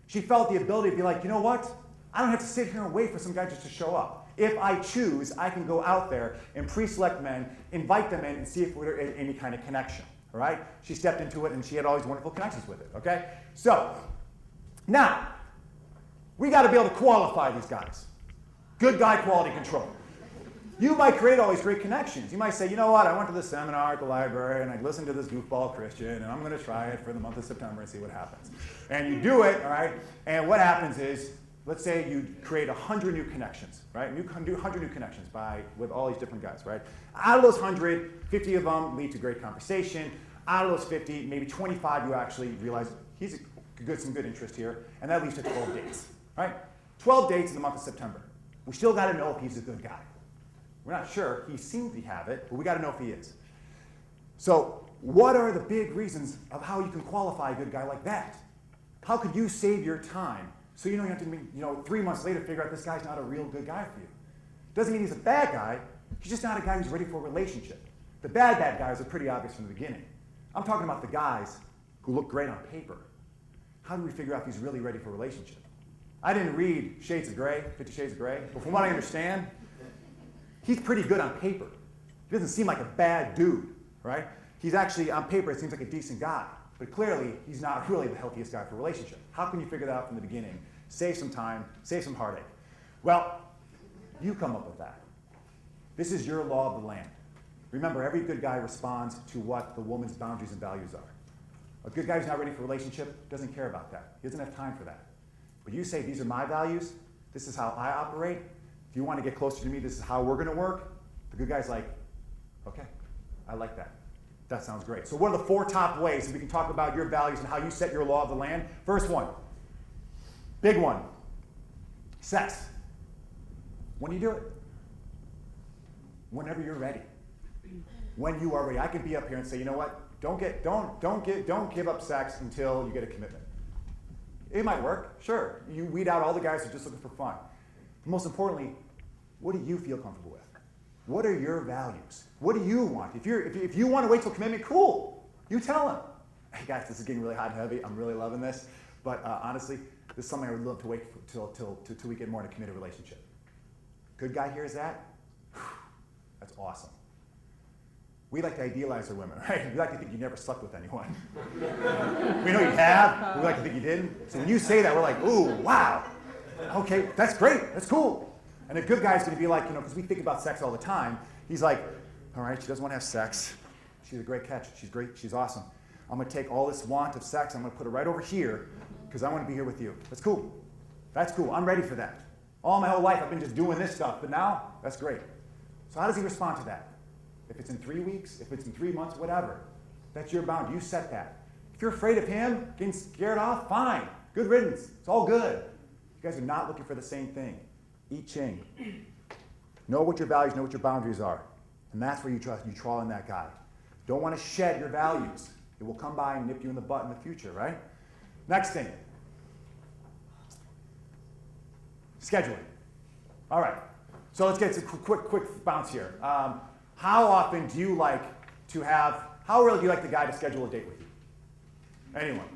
She felt the ability to be like, you know what? I don't have to sit here and wait for some guy just to show up. If I choose, I can go out there and pre-select men, invite them in, and see if there's any kind of connection. All right? She stepped into it, and she had all these wonderful connections with it, okay? So, now, we got to be able to qualify these guys. Good guy quality control. You might create all these great connections. You might say, you know what, I went to this seminar at the library, and I listened to this goofball Christian, and I'm going to try it for the month of September and see what happens. And you do it, all right? And what happens is, let's say you create 100 new connections, right? 100 new connections with all these different guys, right? Out of those 100, 50 of them lead to great conversation. Out of those 50, maybe 25 you actually realize he's some good interest here, and that leads to 12 dates, right? 12 dates in the month of September. We still got to know if he's a good guy. We're not sure. He seems to have it, but we got to know if he is. So what are the big reasons of how you can qualify a good guy like that? How could you save your time so you don't have to, 3 months later figure out this guy's not a real good guy for you? Doesn't mean he's a bad guy. He's just not a guy who's ready for a relationship. The bad guys are pretty obvious from the beginning. I'm talking about the guys who look great on paper. How do we figure out if he's really ready for a relationship? I didn't read Shades of Grey, 50 Shades of Grey, but from what I understand, he's pretty good on paper. He doesn't seem like a bad dude, right? He's actually, on paper, it seems like a decent guy. But clearly, he's not really the healthiest guy for a relationship. How can you figure that out from the beginning? Save some time, save some heartache. Well, you come up with that. This is your law of the land. Remember, every good guy responds to what the woman's boundaries and values are. A good guy who's not ready for a relationship doesn't care about that. He doesn't have time for that. But you say, these are my values, this is how I operate. If you want to get closer to me, this is how we're going to work. The good guy's like, okay, I like that. That sounds great. So what are the 4 top ways that we can talk about your values and how you set your law of the land? First one, big one, sex. When do you do it? Whenever you're ready. When you are ready. I can be up here and say, you know what? Don't give up sex until you get a commitment. It might work, sure. You weed out all the guys who are just looking for fun. But most importantly, what do you feel comfortable with? What are your values? What do you want? If you want to wait till commitment, cool. You tell him. Hey guys, this is getting really hot and heavy. I'm really loving this. But honestly, this is something I would love to wait till we get more in a committed relationship. Good guy hears that? That's awesome. We like to idealize our women, right? We like to think you never slept with anyone. We know you have, but we like to think you didn't. So when you say that, we're like, ooh, wow. Okay, that's great, that's cool. And a good guy's gonna be like, because we think about sex all the time, he's like, all right, she doesn't want to have sex. She's a great catch, she's great, she's awesome. I'm gonna take all this want of sex, I'm gonna put it right over here, because I want to be here with you. That's cool. That's cool, I'm ready for that. All my whole life I've been just doing this stuff, but now, that's great. So how does he respond to that? If it's in 3 weeks, if it's in 3 months, whatever. That's your boundary. You set that. If you're afraid of him getting scared off, fine. Good riddance. It's all good. You guys are not looking for the same thing. Eat ching. Know what your values, know what your boundaries are. And that's where you trawl in that guy. Don't want to shed your values. It will come by and nip you in the butt in the future, right? Next thing. Scheduling. All right. So let's get to quick bounce here. How often do you like to have, how early do you like the guy to schedule a date with you? Anyone?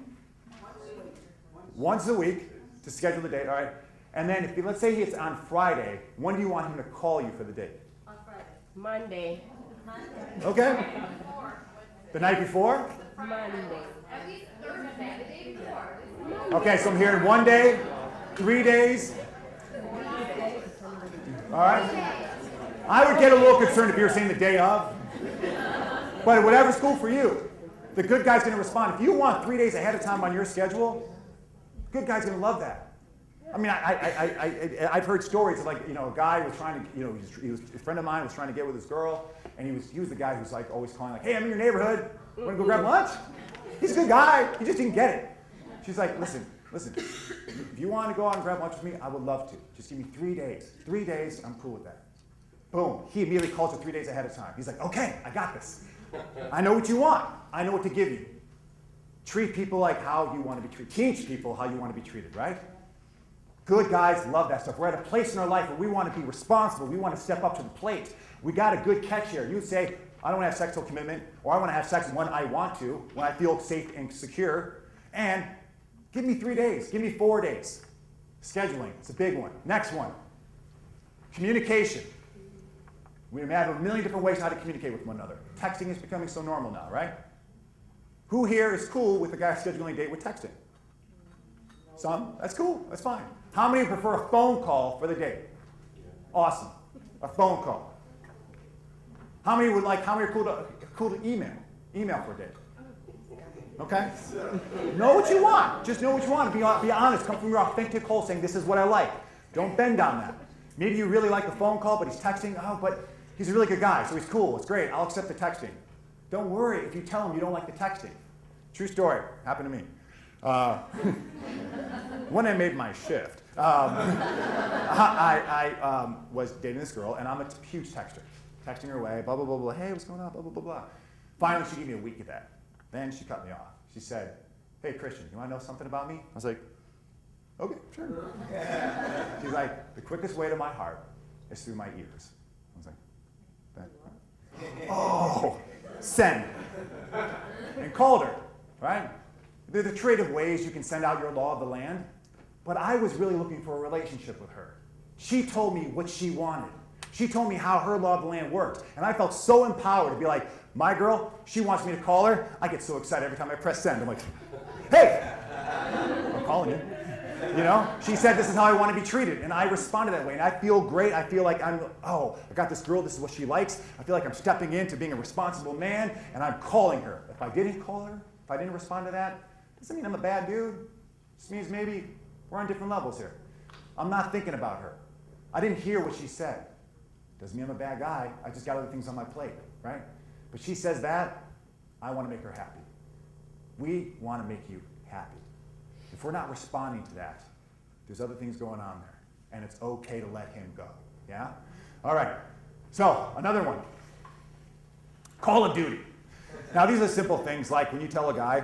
Once a week to schedule the date, all right? And then if let's say it's on Friday, when do you want him to call you for the date? On Friday. Monday. Okay. The night before? Monday. At least Thursday, the day before. Okay, so I'm hearing 1 day, 3 days. All right? I would get a little concerned if you were saying the day of. But whatever's cool for you. The good guy's going to respond. If you want 3 days ahead of time on your schedule, good guy's going to love that. I mean, I've heard stories of like, a guy was trying to, a friend of mine was trying to get with his girl, and he was the guy who's like always calling like, hey, I'm in your neighborhood. Want to go grab lunch? He's a good guy. He just didn't get it. She's like, listen. If you want to go out and grab lunch with me, I would love to. Just give me 3 days. 3 days, I'm cool with that. Boom. He immediately calls her 3 days ahead of time. He's like, okay, I got this. I know what you want. I know what to give you. Treat people like how you want to be treated. Teach people how you want to be treated, right? Good guys love that stuff. We're at a place in our life where we want to be responsible. We want to step up to the plate. We got a good catch here. You say, I don't want to have sex till commitment, or I want to have sex when I want to, when I feel safe and secure. And give me 3 days. Give me 4 days. Scheduling. It's a big one. Next one. Communication. We have a million different ways how to communicate with one another. Texting is becoming so normal now, right? Who here is cool with a guy scheduling a date with texting? Some? That's cool. That's fine. How many prefer a phone call for the date? Awesome. A phone call. How many are cool to email? Email for a date. Okay? Know what you want. Just know what you want. Be honest. Come from your authentic hole saying, this is what I like. Don't bend on that. Maybe you really like the phone call, but he's texting. Oh, but he's a really good guy, so he's cool. It's great. I'll accept the texting. Don't worry if you tell him you don't like the texting. True story. Happened to me. When I made my shift, I was dating this girl, and I'm a huge texter. Texting her away, blah, blah, blah, blah. Hey, what's going on? Blah, blah, blah, blah. Finally, she gave me a week of that. Then she cut me off. She said, hey, Christian, you want to know something about me? I was like, okay, sure. She's like, the quickest way to my heart is through my ears. I was like, Oh, send. And called her, right? There are the creative ways you can send out your law of the land, but I was really looking for a relationship with her. She told me what she wanted. She told me how her law of the land worked, and I felt so empowered to be like, my girl, she wants me to call her. I get so excited every time I press send. I'm like, hey, I'm calling you. You know, she said this is how I want to be treated, and I responded that way, and I feel great. I feel like I got this girl, this is what she likes. I feel like I'm stepping into being a responsible man, and I'm calling her. If I didn't call her, if I didn't respond to that, doesn't mean I'm a bad dude. It just means maybe we're on different levels here. I'm not thinking about her. I didn't hear what she said. Doesn't mean I'm a bad guy. I just got other things on my plate, right? But she says that, I want to make her happy. We want to make you happy. If we're not responding to that, there's other things going on there, and it's okay to let him go, yeah? All right, so another one, Call of Duty. Now these are simple things like when you tell a guy,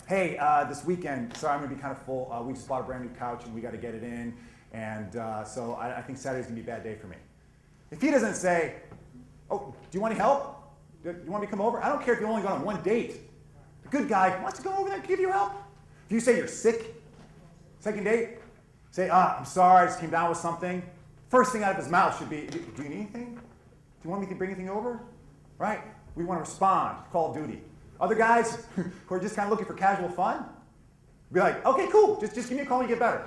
hey, this weekend, sorry, I'm going to be kind of full. We just bought a brand new couch, and we got to get it in, and so I think Saturday's going to be a bad day for me. If he doesn't say, oh, do you want any help? Do you want me to come over? I don't care if you only go on one date. The good guy wants to go over there and give you help. If you say you're sick, second date, say, I'm sorry, I just came down with something. First thing out of his mouth should be, do you need anything? Do you want me to bring anything over? Right? We want to respond, Call of Duty. Other guys who are just kind of looking for casual fun, be like, okay, cool, just give me a call when you get better.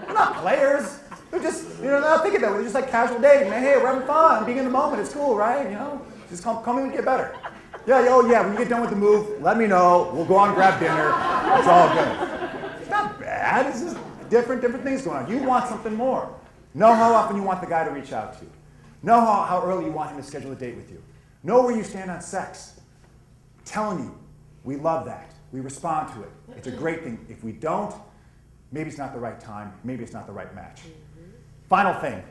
They're not players. They're just, they're not thinking that way. They're just like casual dating, man. Hey, we're having fun, being in the moment, it's cool, right? You know, just call me when you get better. Yeah, oh yeah, when you get done with the move, let me know. We'll go out and grab dinner. It's all good. It's not bad. It's just different things going on. You want something more. Know how often you want the guy to reach out to you. Know how early you want him to schedule a date with you. Know where you stand on sex. I'm telling you, we love that. We respond to it. It's a great thing. If we don't, maybe it's not the right time. Maybe it's not the right match. Final thing,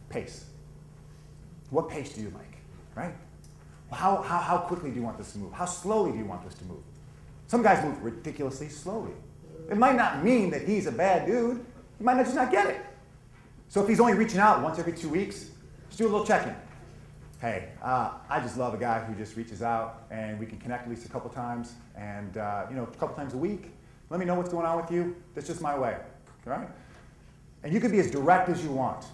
pace. What pace do you like, right? How quickly do you want this to move? How slowly do you want this to move? Some guys move ridiculously slowly. It might not mean that he's a bad dude. He might just not get it. So if he's only reaching out once every 2 weeks, just do a little check-in. Hey, I just love a guy who just reaches out and we can connect at least a couple times and a couple times a week. Let me know what's going on with you. That's just my way, all right? And you can be as direct as you want.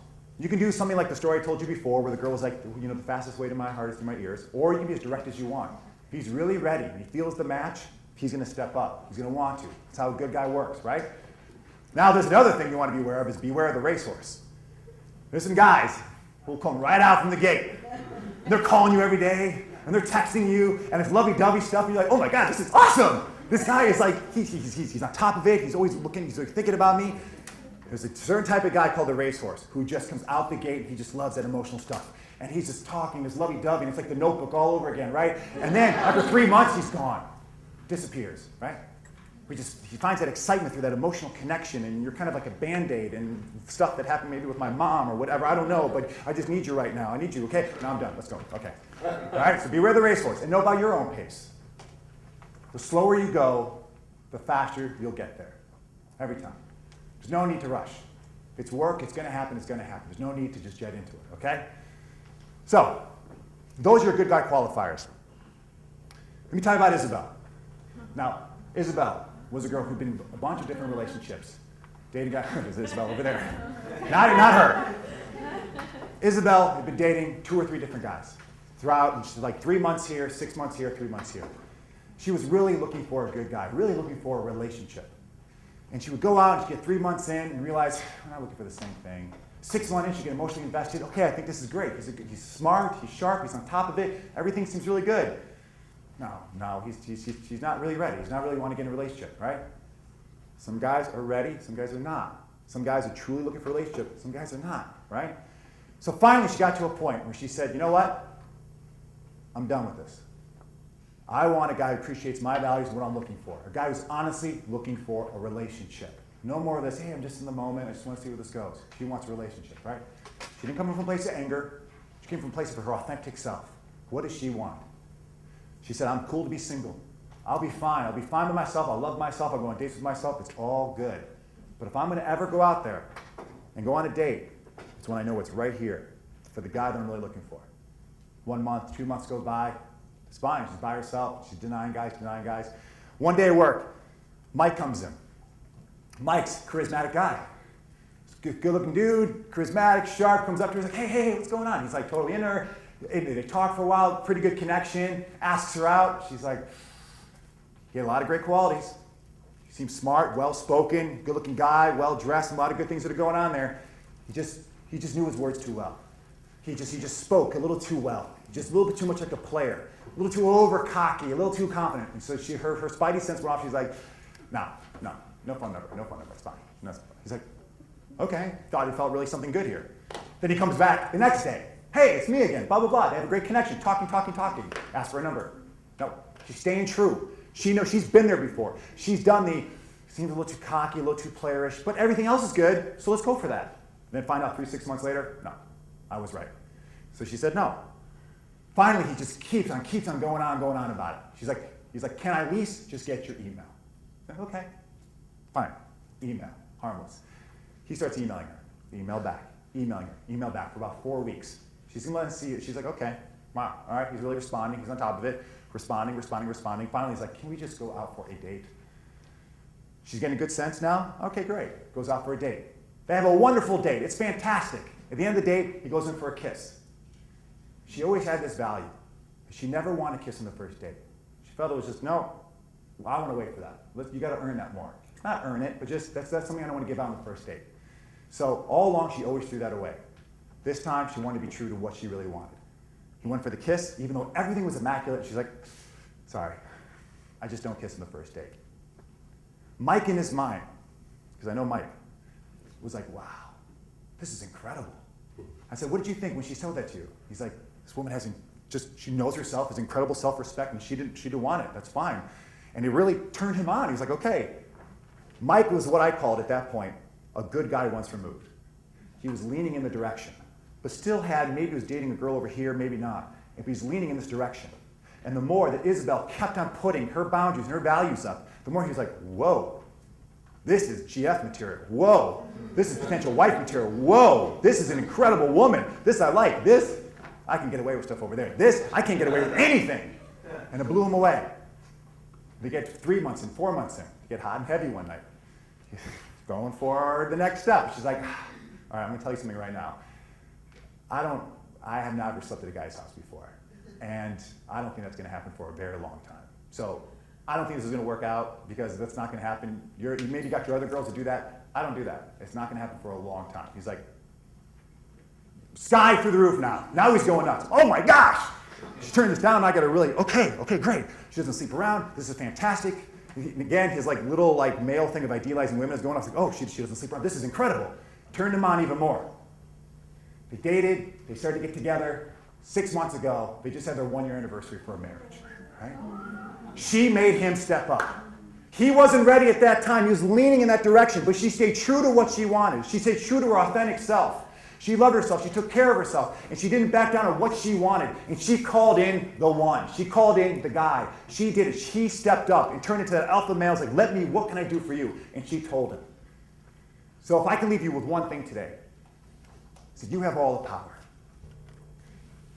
You can do something like the story I told you before where the girl was like, the fastest way to my heart is through my ears. Or you can be as direct as you want. If he's really ready and he feels the match, he's going to step up. He's going to want to. That's how a good guy works, right? Now there's another thing you want to be aware of is beware of the racehorse. There's some guys who will come right out from the gate. They're calling you every day, and they're texting you, and it's lovey-dovey stuff, and you're like, oh my God, this is awesome! This guy is like, he's on top of it, he's always looking, he's always thinking about me. There's a certain type of guy called the racehorse who just comes out the gate and he just loves that emotional stuff. And he's just talking, this lovey-dovey, and it's like the Notebook all over again, right? And then after 3 months, he's gone. Disappears, right? He finds that excitement through that emotional connection, and you're kind of like a Band-Aid and stuff that happened maybe with my mom or whatever, I don't know, but I just need you right now. I need you, okay? Now I'm done, let's go, okay. All right, so beware the racehorse and know about your own pace. The slower you go, the faster you'll get there, every time. There's no need to rush. If it's work, it's gonna happen, it's gonna happen. There's no need to just jet into it, okay? So, those are your good guy qualifiers. Let me tell you about Isabel. Now, Isabel was a girl who'd been in a bunch of different relationships. Dating guy, there's Isabel over there. Not her. Isabel had been dating 2 or 3 different guys throughout, and she's like 3 months here, 6 months here, 3 months here. She was really looking for a good guy, really looking for a relationship. And she would go out and she'd get 3 months in and realize, I'm not looking for the same thing. 6 months in, she'd get emotionally invested. Okay, I think this is great. He's smart, he's sharp, he's on top of it. Everything seems really good. No, he's not really ready. He's not really wanting to get in a relationship, right? Some guys are ready, some guys are not. Some guys are truly looking for a relationship, some guys are not, right? So finally she got to a point where she said, you know what? I'm done with this. I want a guy who appreciates my values and what I'm looking for. A guy who's honestly looking for a relationship. No more of this, hey, I'm just in the moment, I just want to see where this goes. She wants a relationship, right? She didn't come from a place of anger. She came from a place of her authentic self. What does she want? She said, I'm cool to be single. I'll be fine. I'll be fine with myself. I'll love myself. I'll go on dates with myself. It's all good. But if I'm going to ever go out there and go on a date, it's when I know it's right here. for the guy that I'm really looking for. 1 month, 2 months go by. It's fine. She's by herself. She's denying guys. One day at work, Mike comes in. Mike's a charismatic guy. Good-looking dude, charismatic, sharp, comes up to her, he's like, hey, what's going on? He's like totally in her. They talk for a while, pretty good connection, asks her out. She's like, he had a lot of great qualities. He seems smart, well-spoken, good-looking guy, well-dressed, and a lot of good things that are going on there. He just knew his words too well. He just spoke a little too well. Just a little bit too much like a player. A little too over-cocky, a little too confident. And so her spidey sense went off. She's like, no phone number, it's fine. No. He's like, okay, thought he felt really something good here. Then he comes back the next day. Hey, it's me again, blah, blah, blah. They have a great connection, talking. Ask for a number. No, she's staying true. She knows she's been there before. She's done seems a little too cocky, a little too playerish, but everything else is good, so let's go for that. Then find out 3-6 months later, no, I was right. So she said no. Finally, he just keeps on going on about it. He's like, can I at least just get your email? I said, okay, fine, email, harmless. He starts emailing her, email back for about 4 weeks. She's gonna let him see it. She's like, okay, wow, all right, he's really responding, he's on top of it, responding. Finally, he's like, can we just go out for a date? She's getting a good sense now? Okay, great, goes out for a date. They have a wonderful date, it's fantastic. At the end of the date, he goes in for a kiss. She always had this value. She never wanted a kiss on the first date. She felt it was just, no, I want to wait for that. You got to earn that more. Not earn it, but just that's something I don't want to give out on the first date. So all along, she always threw that away. This time, she wanted to be true to what she really wanted. He went for the kiss, even though everything was immaculate. She's like, sorry, I just don't kiss on the first date. Mike in his mind, because I know Mike, was like, wow, this is incredible. I said, what did you think when she told that to you? He's like, this woman she knows herself, has incredible self-respect, and she didn't want it, that's fine. And it really turned him on. He was like, okay. Mike was what I called at that point, a good guy once removed. He was leaning in the direction, but still maybe he was dating a girl over here, maybe not. But he's leaning in this direction. And the more that Isabel kept on putting her boundaries and her values up, the more he was like, whoa, this is GF material. Whoa, this is potential wife material. Whoa, this is an incredible woman. This I like. This, I can get away with stuff over there. This, I can't get away with anything. And it blew him away. They get 3 months in, 4 months in. They get hot and heavy one night. He's going for the next step. She's like, all right, I'm going to tell you something right now. I have never slept at a guy's house before. And I don't think that's going to happen for a very long time. So I don't think this is going to work out because that's not going to happen. You maybe got your other girls to do that. I don't do that. It's not going to happen for a long time. He's like, sky through the roof now. Now he's going nuts. Oh my gosh! She turned this down. I got to really, okay, great. She doesn't sleep around. This is fantastic. Again, his little male thing of idealizing women is going off. Like, oh, she doesn't sleep around. This is incredible. Turned him on even more. They dated. They started to get together. 6 months ago, they just had their 1-year anniversary for a marriage. Right? She made him step up. He wasn't ready at that time. He was leaning in that direction, but she stayed true to what she wanted. She stayed true to her authentic self. She loved herself. She took care of herself, and she didn't back down on what she wanted. And she called in the one. She called in the guy. She did it. She stepped up and turned into that alpha male. Like, what can I do for you? And she told him. So if I can leave you with one thing today, it's that you have all the power.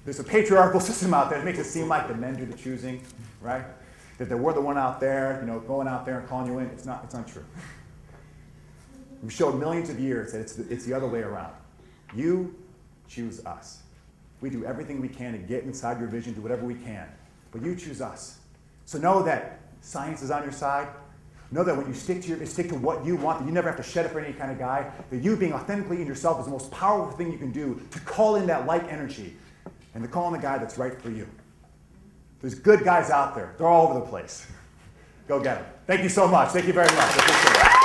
There's a patriarchal system out there that makes it seem like the men do the choosing, right? That we're the one out there, going out there and calling you in. It's untrue. We've showed millions of years that it's the other way around. You choose us. We do everything we can to get inside your vision, do whatever we can. But you choose us. So know that science is on your side. Know that when you stick to what you want, that you never have to shed it for any kind of guy. That you being authentically in yourself is the most powerful thing you can do to call in that like energy and to call in the guy that's right for you. There's good guys out there. They're all over the place. Go get them. Thank you so much. Thank you very much. I appreciate it.